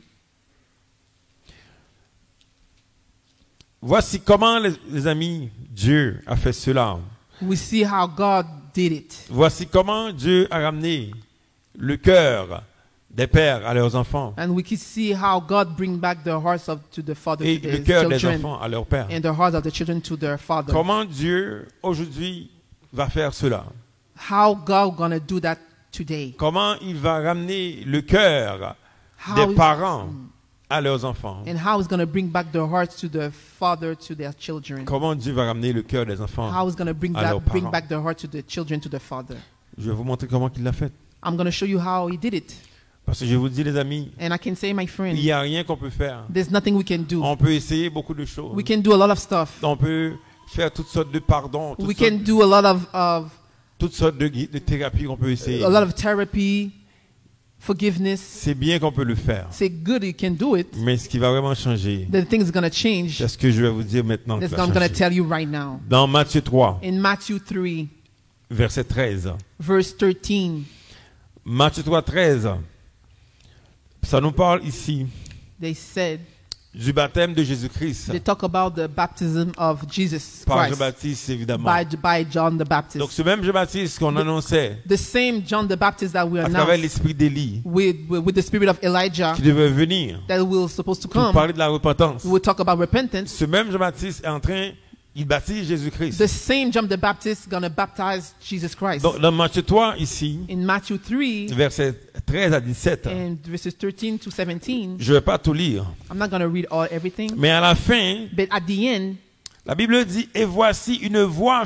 voici comment, les amis, Dieu a fait cela. we see how God did it. Voici comment Dieu a ramené le cœur des pères à leurs enfants And we can see how God bring back the hearts to the father et to le the cœur des children, enfants à leur père. and the hearts of the children to their father. Comment Dieu, aujourd'hui, va faire cela? How God gonna do that today? Comment il va ramener le cœur How des is- parents à leurs enfants? And how is gonna bring back the hearts to the father to their children? Comment Dieu va ramener le cœur des enfants? How is gonna bring à leurs parents? back the heart to the children to the father? Je vais vous montrer comment il l'a fait. I'm gonna show you how he did it. Parce que je vous dis, les amis, And I can say, my il friend, n'y a rien qu'on peut faire. there's nothing we can do. On peut essayer beaucoup de choses. We can do a lot of stuff. On peut faire toutes sortes de pardons, We can do a lot of toutes sortes de thérapies qu'on peut essayer. a lot of therapy, forgiveness. C'est bien qu'on peut le faire. Say good, you can do it. Mais ce qui va vraiment changer, The thing is gonna change. c'est ce que je vais vous dire maintenant. Qui That's va what I'm gonna changer. tell you right now. Dans Matthieu 3, In Matthew 3, verset 13. verse 13, Matthieu 3, 13. Ça nous parle ici they said, du baptême de Jésus-Christ they talk about the baptism of Jesus par Christ Jean-Baptiste, évidemment. by John the Donc Baptist. ce même Jean-Baptiste qu'on annonçait The same John the Baptist that we à travers announced l'esprit d'Élie, with the spirit of Elijah qui devait venir that will supposed to pour come. parler de la repentance. We will talk about repentance. Ce même Jean-Baptiste est en train, il baptise Jésus-Christ. The same John the Baptist gonna baptize Jesus Christ. Donc dans Matthieu 3, ici, In Matthew 3 versets 13 à 17, and verses 13 to 17, je ne vais pas tout lire, I'm not gonna read everything, mais à la fin, but at the end, la Bible dit, et voici une voix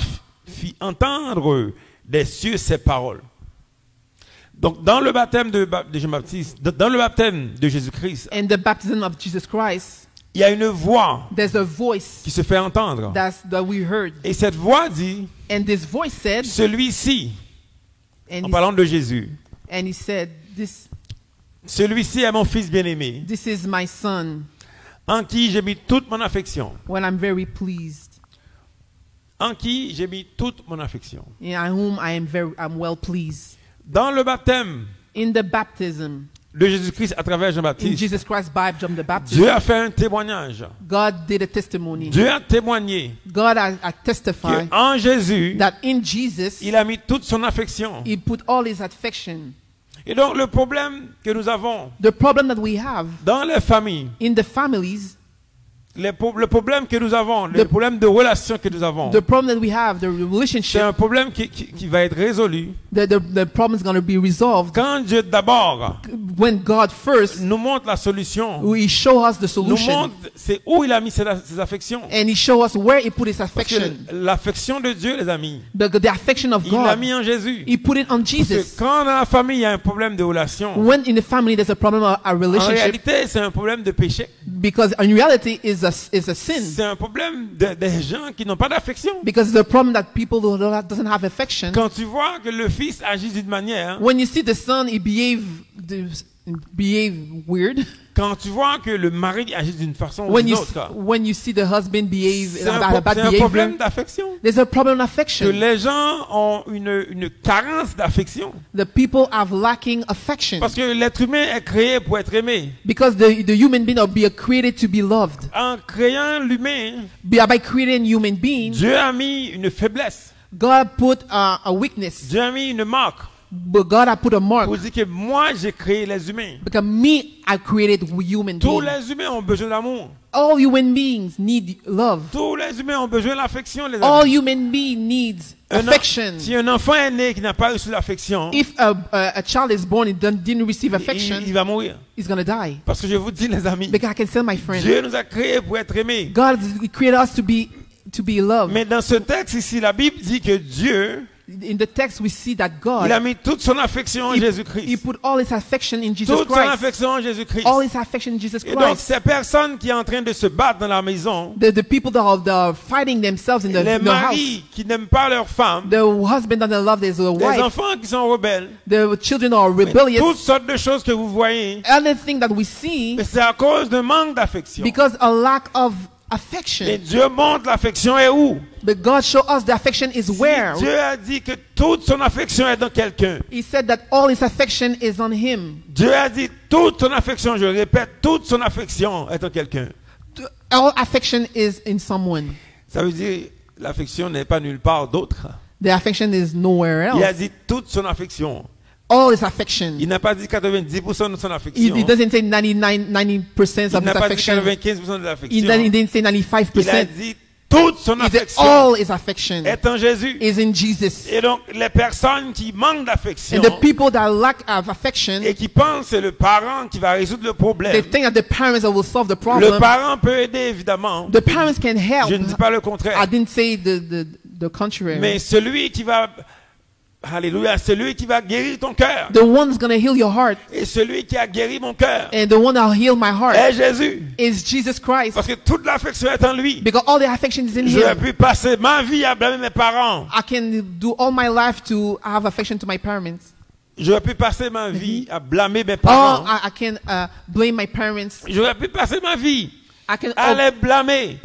fit entendre des cieux ces paroles. Donc dans le baptême de Jean-Baptiste, dans le baptême de Jésus-Christ, and the baptism of Jesus Christ, il y a une voix there's a voice qui se fait entendre. that we heard, Et cette voix dit, and this voice said, celui-ci, and en he, parlant de Jésus, and he said, celui-ci est mon fils bien-aimé, this is my son, en qui j'ai mis toute mon affection. when I'm very pleased, En qui j'ai mis toute mon affection. in whom I'm well pleased. Dans le baptême In the baptism, de Jésus-Christ à travers in Jean-Baptiste, Jesus Christ by John the Baptist, Dieu a fait un témoignage. God did a testimony. Dieu a témoigné God has testified qu'en Jésus, that in Jesus, il a mis toute son affection. he put all his affection. Et donc le problème que nous avons The problem that we have dans les familles, in the families, le problème que nous avons, le problème de relation que nous avons, the problem that we have, the c'est relationship, un problème qui va être résolu the problem is going to be resolved quand Dieu d'abord when God first, nous montre la solution, he show us the nous solution, montre c'est où il a mis ses affections. and he show us where he put his Parce que affection. l'affection de Dieu, les amis, The affection of il l'a God, mis en Jésus. he put it on Parce que Jesus. quand dans la famille il y a un problème de relation, When in the family there's a problem of a en relationship, réalité c'est un problème de péché. because in reality is a sin. C'est un problème des gens qui n'ont pas d'affection. Because it's a problem that people who doesn't have affection. Quand tu vois que le fils agit d'une manière, When you see the son, he behave behave weird. Quand tu vois que le mari agit d'une façon ou When d'une you autre, when you see the husband behave c'est un, bad c'est un behavior, problème d'affection. there's a problem of Que affection. les gens ont une carence d'affection. The people are lacking affection Parce que l'être humain est créé pour être aimé. because the human being are created to be loved. En créant l'humain, By creating human beings, Dieu a mis une faiblesse. God put a weakness, Dieu a mis une marque but God has put a mark. pour dire que moi j'ai créé les humains. Because me, I created human Tous beings. les humains ont besoin d'amour. All human beings need love. Tous les humains ont besoin de l'affection, les All amis. human being needs affection. Si un enfant est né qui n'a pas reçu l'affection, If a child is born and didn't receive affection, il va mourir. he's gonna die. Parce que je vous dis, les amis, Because I can tell my friend, Dieu nous a créés pour être aimés. God created us to be loved. Mais dans ce texte ici, la Bible dit que Dieu, In the text, we see that il a God, mis toute son affection en he Jésus-Christ. put all his affection in Jesus Toute son Christ. affection en Jésus-Christ. All his affection in Jesus Et donc, Christ. ces personnes qui sont en train de se battre dans la maison, The people that are fighting themselves in les the house, maris qui n'aiment pas leur femme, the husband doesn't love his les wife, enfants qui sont rebelles, the children are toutes rebellious. sortes de choses que vous voyez, Other thing that we see mais c'est à cause d'un manque d'affection. because a lack of Et affection. Dieu montre l'affection est où? But God showed us the affection is where. Si Dieu a dit que toute son affection est dans quelqu'un. He said that all his affection is on him. Dieu a dit toute son affection, je répète, toute son affection est en quelqu'un. All affection is in someone. Ça veut dire l'affection n'est pas nulle part d'autre. The affection is nowhere Il a else. dit toute son affection. All his affection. Il n'a pas dit 90% de son He affection. doesn't say 90% Il of n'a his pas dit affection. 95% de He l'affection. didn't say Il a 95%. dit toute son He said affection all his affection est en Jésus. is in Jesus. Et donc, les personnes qui manquent d'affection And the people that lack of affection, et qui pensent que c'est le parent qui va résoudre le problème. they think that the parents will solve the Le problem. parent peut aider, évidemment. The parents can help. Je ne dis pas le I contraire. didn't say the contrary. Mais celui qui va, alléluia, celui qui va guérir ton cœur The one that's going to heal your heart et celui qui a guéri mon cœur and the one that'll heal my heart est Jésus. is Jesus Christ. Parce que toute l'affection est en lui. Because all the affection is in J'aurais him. pu passer ma vie à blâmer mes parents. I can do all my life to have affection to my parents. J'aurais pu passer ma vie à blâmer mes Or parents. I can blame my parents. J'aurais pu passer ma vie I can à les blâmer.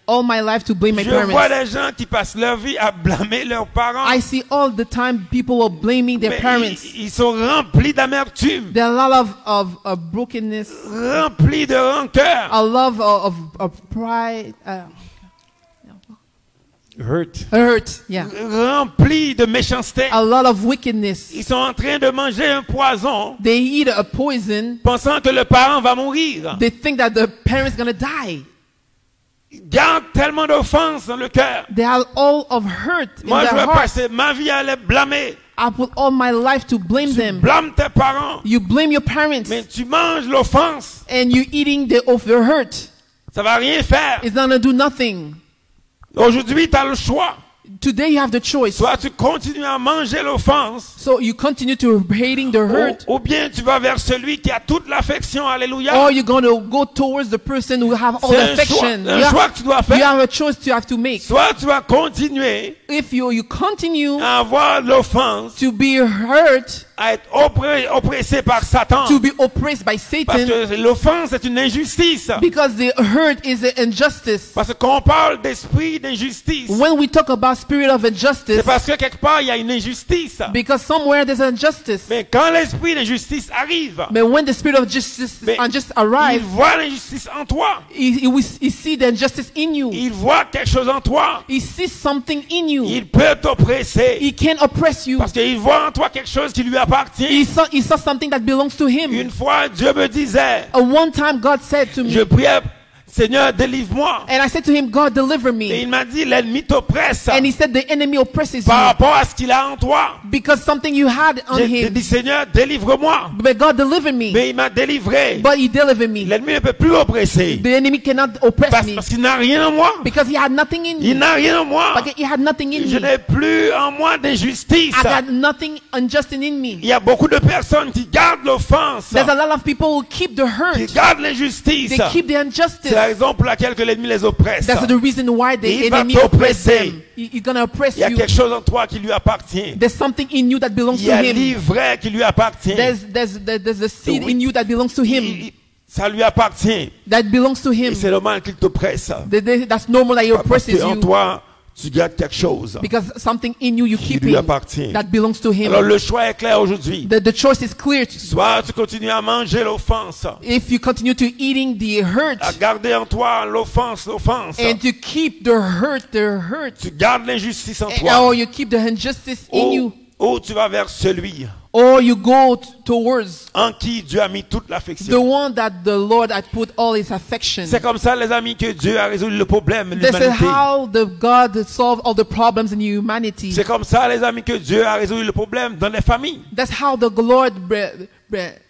all my life to blame my Je vois parents. des gens qui passent leur vie à blâmer leurs parents. I see all the time people are blaming their Mais parents. ils sont remplis d'amertume, There are a lot of brokenness, remplis de rancœur. a lot of pride, hurt, yeah, Remplis de méchanceté. a lot of wickedness. Ils sont en train de manger un poison, They eat a poison. pensant que le parent va mourir. They think that the parent's gonna die. Ils gardent tellement d'offenses dans le cœur. They are all of hurt in Moi, je their vais hearts. passer ma vie à les blâmer. I put all my life to blame Tu them. blâmes tes parents, You blame your parents, mais tu manges l'offense. and you eating of the hurt. Ça va rien faire. It's not gonna do nothing. Aujourd'hui, tu as le choix. Today you have the choice. Soit tu continues à manger l'offense, So you continue to hating the hurt, ou bien tu vas vers celui qui a toute l'affection. Alléluia. or you're gonna go towards the person who have all C'est the un choix, affection. un choix que tu dois You faire. have a choice you have to make. Soit tu vas continuer If you continue à avoir l'offense, to be hurt, à être oppressé par Satan. to be oppressed by Parce Satan, que l'offense est une injustice. because the hurt is an injustice. Parce que quand on parle d'esprit d'injustice, When we talk about spirit of c'est injustice, parce que quelque part il y a une injustice. because somewhere there's injustice. Mais quand l'esprit d'injustice arrive, But when the spirit of justice Mais unjust il arrives, voit l'injustice en toi. he see the injustice in you. Il voit quelque chose en toi. He sees something in you. Il peut t'oppresser. He can't oppress you. Parce qu'il voit en toi quelque chose qui lui appartient. He saw something that belongs to him. Une fois, Dieu me disait, One time God said to je me, priais, Seigneur, délivre-moi. and I said to him, God, deliver Et me. il m'a dit, l'ennemi t'oppresse And he said, the enemy oppresses par you rapport à ce qu'il a en toi. because something you had on J'ai him. dit, Seigneur, délivre-moi. But God delivered me. Mais il m'a délivré. But he delivered me. L'ennemi ne peut plus oppresser. The enemy cannot oppress me Parce qu'il n'a rien en moi. because he had nothing in Il me. n'a rien en moi. But he had nothing in Je me. n'ai plus en moi d'injustice. I got nothing unjust in me. Il y a beaucoup de personnes qui gardent l'offense, There's a lot of people who keep the qui hurt. gardent l'injustice. They keep the C'est injustice. la la raison pour laquelle que l'ennemi les oppresse. That's the reason why the Il va enemy oppresses t'oppresser. them. He's gonna oppress Il y a you. quelque chose en toi qui lui appartient. There's something in you that belongs Il y to a him. l'ivraie qui lui appartient. There's a seed Oui. in you that belongs to him. Ça lui appartient. That belongs to Et him. c'est normal qu'il t'oppresse. That's normal that he Parce oppresses qu'en you. toi, tu gardes quelque chose Because something in you qui keep lui in appartient. that belongs to him. Alors le choix est clair aujourd'hui. The choice is clear. Soit tu continues à manger l'offense, If you continue to eating the hurt à garder en toi l'offense. and to keep the hurt, Tu gardes l'injustice en or toi. you keep the injustice in you, Ou tu vas vers celui or you go towards en qui Dieu a mis toute the l'affection. one that the Lord had put all his affection. C'est comme ça, les amis, que Dieu a résolu le problème de This is l'humanité. how the God solved all the problems in humanity. C'est comme ça, les amis, que Dieu a résolu le problème dans les familles. That's how the Lord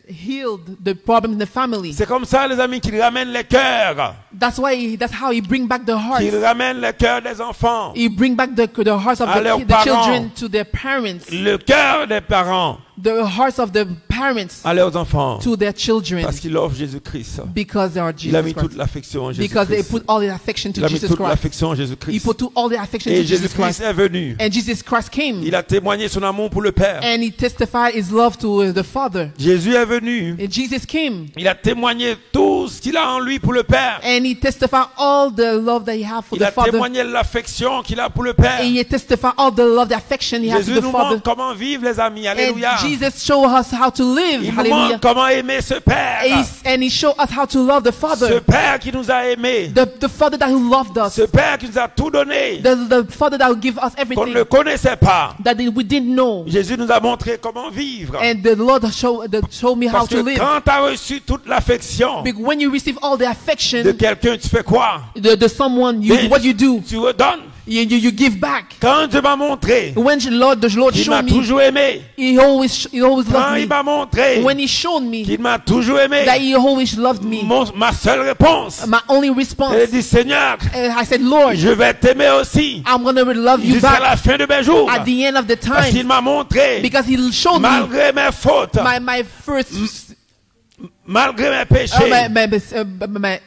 healed the problem in the family. C'est comme ça, les amis, qu'il ramène les cœurs. That's how he bring back the hearts. Qu'il ramène les cœurs des enfants. He bring back the hearts of À leurs the parents. children to their parents. Le cœur des parents The hearts of the parents à leurs enfants. to their children. Parce qu'il offre Jésus-Christ. Because they are Il a Jesus mis toute Christ. l'affection en Because they Jésus-Christ. put all their affection Il to a mis Jesus toute Christ. l'affection en He Jésus-Christ. put all their affection Et to Jesus Jésus-Christ Christ. est venu. And Jesus Christ came. Il a témoigné son amour pour le Père. And he testified his love to the Father. Jésus est venu. And Jesus came. Il a témoigné tout ce qu'il a en lui pour le Père. And he testified all the love that he had for Il a the Father. témoigné l'affection qu'il a pour le Père. And he testified all the love, the affection he has Jésus for the nous Father. montre comment vivre, les amis. And Alléluia. Jesus showed us how to live. Il nous Hallelujah. montre comment aimer ce Père. And he showed us how to love the Ce Father. Père qui nous a aimés. The Father that who loved us. Ce Père qui nous a tout donné. The Father that will give us Qu'on ne everything connaissait pas. that we didn't know. Jésus nous a montré comment vivre. And the Lord showed me how Parce to que live. quand tu as reçu toute l'affection Because when you receive all the de affection, quelqu'un, tu fais quoi? the someone, Ben, what you do, Tu redonnes. you give back. Quand Dieu m'a montré When the Lord qu'il m'a showed me, toujours aimé. He always Quand loved il me. m'a montré When He showed me qu'il m'a toujours aimé. that He always loved me, Ma seule réponse, my only elle response, dit Seigneur, I said, Lord, je vais t'aimer aussi I'm gonna love you jusqu'à back la fin de mes jours. at the end of the Parce qu'il time, m'a montré, because He showed me malgré mes fautes, my first, malgré mes péchés,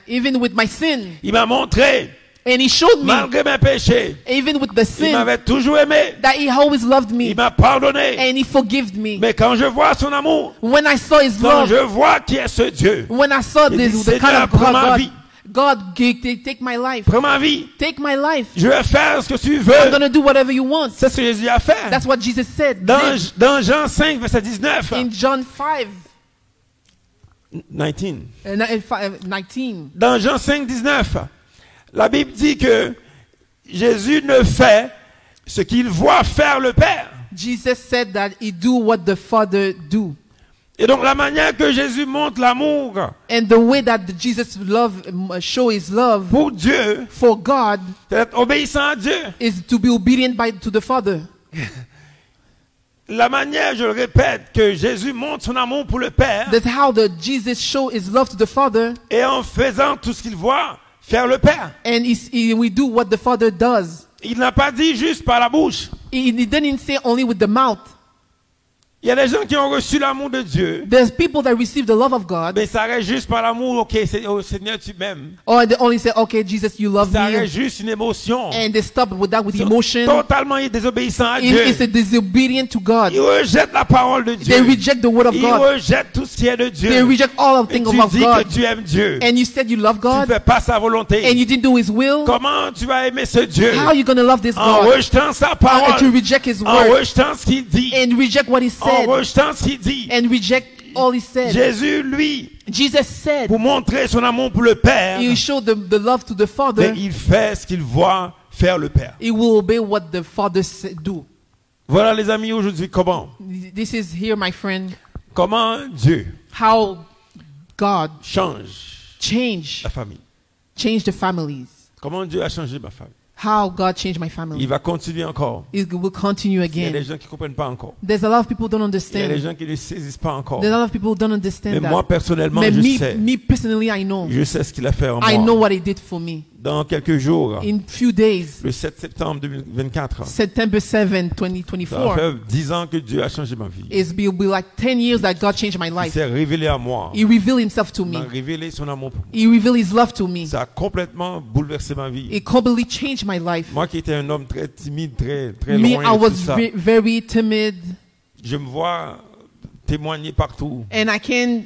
even with my sin, il m'a montré, and He showed me malgré mes péchés, even with the il sin m'avait toujours aimé, that He always loved me il m'a pardonné. and He forgave me. Mais quand je vois son amour, When I saw His quand love, je vois qui est ce Dieu, when I saw il dit, this, the kind Seigneur, of prends ma vie, God, take my life, prends ma vie, take my life. je vais faire ce que tu I'm veux. gonna do whatever you want. C'est ce que Jésus a fait. That's what Jesus said. Dans Jean 5, verset 19. In John 5, 19. 19. Dans Jean 5, 19, la Bible dit que Jésus ne fait ce qu'il voit faire le Père. Jesus said that He do what the Father do. Et donc la manière que Jésus montre l'amour And the way that Jesus show His love pour Dieu, for God c'est d'être obéissant à Dieu. is to be obedient to the Father. La manière, je le répète, que Jésus montre son amour pour le Père That's how Jesus show His love to the Father, et en faisant tout ce qu'il voit faire le Père. and we do what the Father does. Il n'a pas dit juste par la bouche. He didn't say only with the mouth. Il y a des gens qui ont reçu l'amour de Dieu, There's people that receive the love of God, mais ça reste juste par l'amour. Ok, oh, Seigneur, tu m'aimes. or they only say, okay, Jesus, you love Ça me, reste juste une émotion. and they stop with that, with Ils sont emotion. totalement désobéissants à Dieu. It's a disobedient to God. Ils rejettent la parole de They Dieu. reject the word of Ils God. rejettent tout ce qui est de Dieu. They reject all of Et things tu of dis God. que tu aimes Dieu. And you said you love Tu ne God, fais pas sa volonté. and you didn't do His will. Comment tu vas aimer ce Dieu How are you going to love this en God? rejetant sa And to parole, reject His en word, rejetant ce qu'il dit, and reject what He en said, rejetant ce qu'il dit. and reject all He said. Jésus, lui, Jesus said pour montrer son amour pour le Père, He showed the love to the mais Father. il fait ce qu'il voit faire le Père. He will obey what the Father do. Voilà les amis aujourd'hui comment This is here, my friend, comment Dieu how God change changed la famille. the families. Comment Dieu a changé ma famille. How God changed my Il family. va continuer encore. It will continue Il y a des again. gens qui ne comprennent pas encore. There's a lot of people who don't Il y a des understand. gens qui ne saisissent pas encore. There's a lot of people who don't Mais understand moi that. personnellement, But je sais. me personally, I know. Je sais ce qu'il a fait en I know moi. what He did for me. Dans quelques jours, in few days, le 7 septembre 2024, September 7, ça 2024, fait 10 ans que Dieu a changé ma vie. will be like 10 years that God changed my Il life. s'est révélé à moi. He revealed himself to Il m'a me. révélé son amour pour moi. He revealed his love to me. Ça a complètement bouleversé ma vie. It completely changed my life. Moi qui étais un homme très timide, très Me, loin I de tout was ça, very timid, je me vois témoigner partout. and I can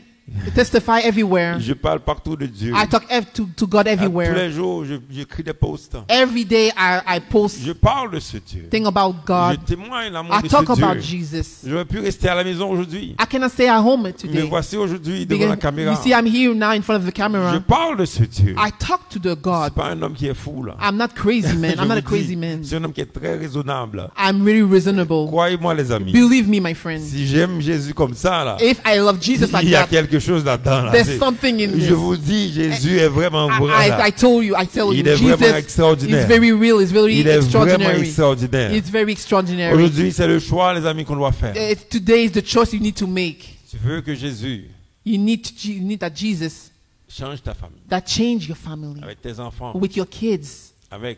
testify everywhere. Je parle partout de Dieu. I talk to God Tous everywhere. les jours, j'écris des posts. Every day I post Je parle de ce Dieu. thing about Je God. témoigne l'amour I de talk ce about Dieu. Jesus. J'aurais pu rester à la maison aujourd'hui. I cannot stay at home Me today. voici aujourd'hui devant la Because caméra. you see, I'm here now in front of the Je camera. parle de ce Dieu. I talk to the C'est God. pas un homme qui est fou là. I'm not crazy, man. Je I'm not a vous crazy dis, man. c'est un homme qui est très raisonnable. I'm really reasonable. Croyez-moi les amis. Believe me, my friend. Si j'aime Jésus comme ça là, If I love Jesus like il y a that, quelque chose là-dedans là. there's something in Je this. vous dis, Jésus est vraiment vrai là. I tell you, Il est vraiment Jesus extraordinaire. is very real. It's very Il est vraiment extraordinary. extraordinaire. It's very extraordinary. Aujourd'hui, c'est le choix, les amis, qu'on doit faire. Today is the choice you need to make. Tu veux que Jésus You need that Jesus change ta famille, that change your family avec tes enfants, with your kids, avec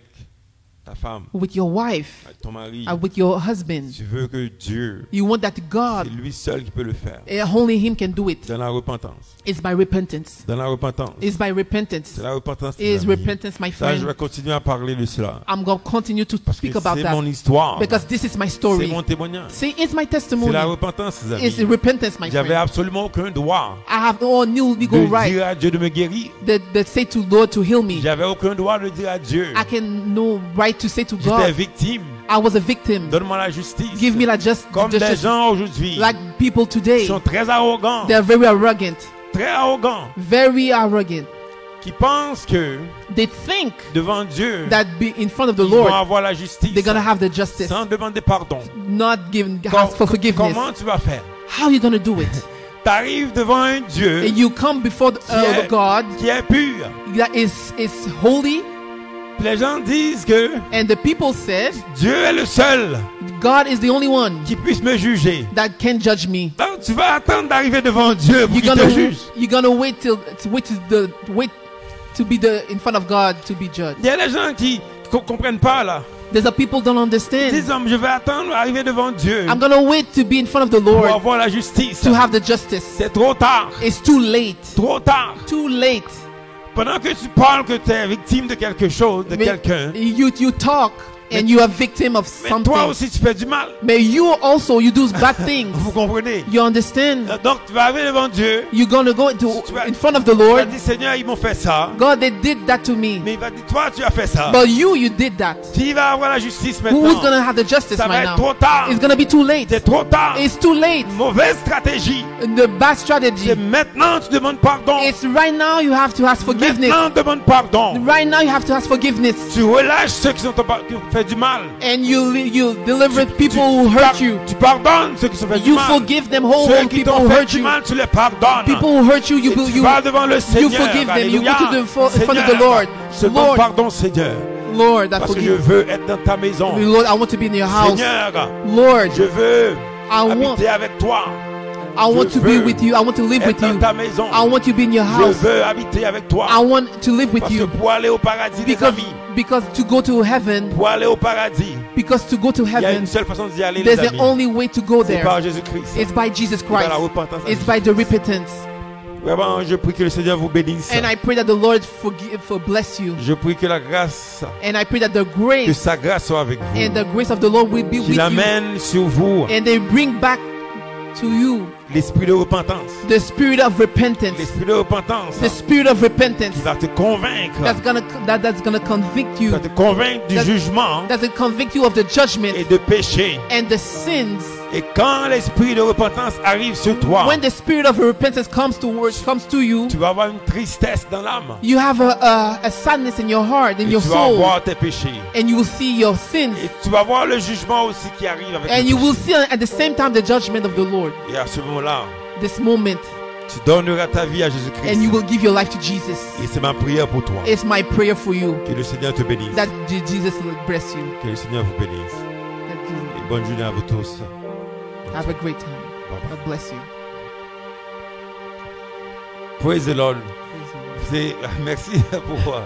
ta femme, with your wife, avec ton mari. with your husband. Tu veux que Dieu, You want that God, c'est lui seul qui peut le faire. only Him can do it. Dans la repentance. It's by repentance. Dans la repentance. It's by repentance. C'est la repentance. It is mes amis. repentance, my Ça, je vais friend. continuer à parler de cela. I'm going to continue to Parce que speak about c'est that mon histoire. because this is my C'est story. mon témoignage. See, it's my C'est testimony. la repentance, les It's amis. repentance, my J'avais friend. absolument aucun droit I have no new legal de right dire à Dieu de me guérir. that say to Lord to heal me. J'avais aucun droit de dire à Dieu. I can no right to say to J'étais God, victime. I was a victim. Donne-moi la justice. Give me Comme des justice. gens aujourd'hui Like people today, qui sont très arrogants, they're very arrogant, qui pensent que They think devant Dieu, that in front of the ils vont Lord, avoir la justice they're gonna have the justice, sans demander pardon. not ask for forgiveness. Comment tu vas faire? How are you gonna do it? Tu arrives devant un Dieu And you come before the God qui est pur. that is holy, Les gens disent que and the people said Dieu est le seul God is the only one qui puisse me juger. that can judge me. Donc tu vas attendre d'arriver devant Dieu pour qu'il te juge. You're gonna wait to be in front of God to be judged. Il y a des gens qui ne comprennent pas là. There's a people don't Ils understand. disent je vais attendre d'arriver devant Dieu I'm gonna wait to be in front of the pour Lord avoir la justice. to have the justice. C'est trop tard. It's too late. Trop tard. Too late. Pendant que tu parles que tu es victime de quelque chose, de quelqu'un, You talk and you are victim of mais toi something. aussi tu fais du mal. But you also you do bad things. Vous comprenez? You understand? Donc tu vas arriver devant Dieu. You're gonna go in front of the Tu vas Lord. dire Seigneur, ils m'ont fait ça. God, they did that to me. Mais il va dire toi tu as fait ça. But you did that. Qui va avoir la justice Who's maintenant? gonna have the justice Ça va right être now? trop tard. It's gonna be too late. C'est trop tard. It's too late. Mauvaise stratégie. The bad strategy. C'est maintenant tu demandes pardon. It's right now you have to ask forgiveness. Maintenant demande pardon. Right now you have to ask forgiveness. Tu relâches ceux qui ont fait du mal. And you deliver people who hurt you. Tu pardonnes ceux qui ont fait du You mal. forgive them Ceux whole qui people t'ont who fait hurt du you. mal, tu les pardonnes. People who hurt you, Et tu vas devant le Seigneur. forgive them. You go Alléluia. to the in front of the Seigneur, Lord. je te demande Lord, pardon, Seigneur. Lord, I Parce que je forgive. veux être dans ta maison. Lord, I want to be in your house. Seigneur, Lord, je veux I want habiter avec toi. I want je to be veux with you. I want to live Être with dans you. ta maison. I want to be in your Je house. veux habiter avec toi. I want to live with Parce que you. pour aller au paradis, les Because amis, to go to heaven, pour aller au paradis, because to go to il y a heaven, une seule façon d'y aller, les there's the amis. only way to go C'est there. par Jésus-Christ. It's by Jesus par la Christ. repentance. It's by the repentance. Vraiment, je prie que le Seigneur vous bénisse. And I pray that the Lord bless you. Je prie que la grâce, And I pray that the que grace sa grâce soit avec vous. and the grace of the Lord will be with Qu'il you. amène sur vous And they bring back to you l'esprit de repentance. the spirit of repentance. L'esprit de repentance The spirit of repentance qui va te convaincre. that's gonna convict Qui you. va te convaincre du jugement That's gonna convict you of the judgment et de péché. and the sins. Et quand l'esprit de repentance arrive sur toi, When the spirit of repentance comes to you, tu vas avoir une tristesse dans l'âme. you have a sadness in your heart, in Et your tu vas soul, voir tes péchés. and you will see your sins, Et tu vas voir le jugement aussi qui arrive avec and le you will péché. see at the same time the judgment of the Lord. Et à ce moment-là, This moment, tu donneras ta vie à and you Jésus-Christ. will give your life to Jesus. Et c'est ma prière pour toi. It's my prayer for you Que le Seigneur te bénisse. that Jesus will bless you. Que le Seigneur vous bénisse. That Jesus- Et bonne journée à vous tous. Have a great time. God bless you. Praise the Lord. Praise the Lord. Merci pour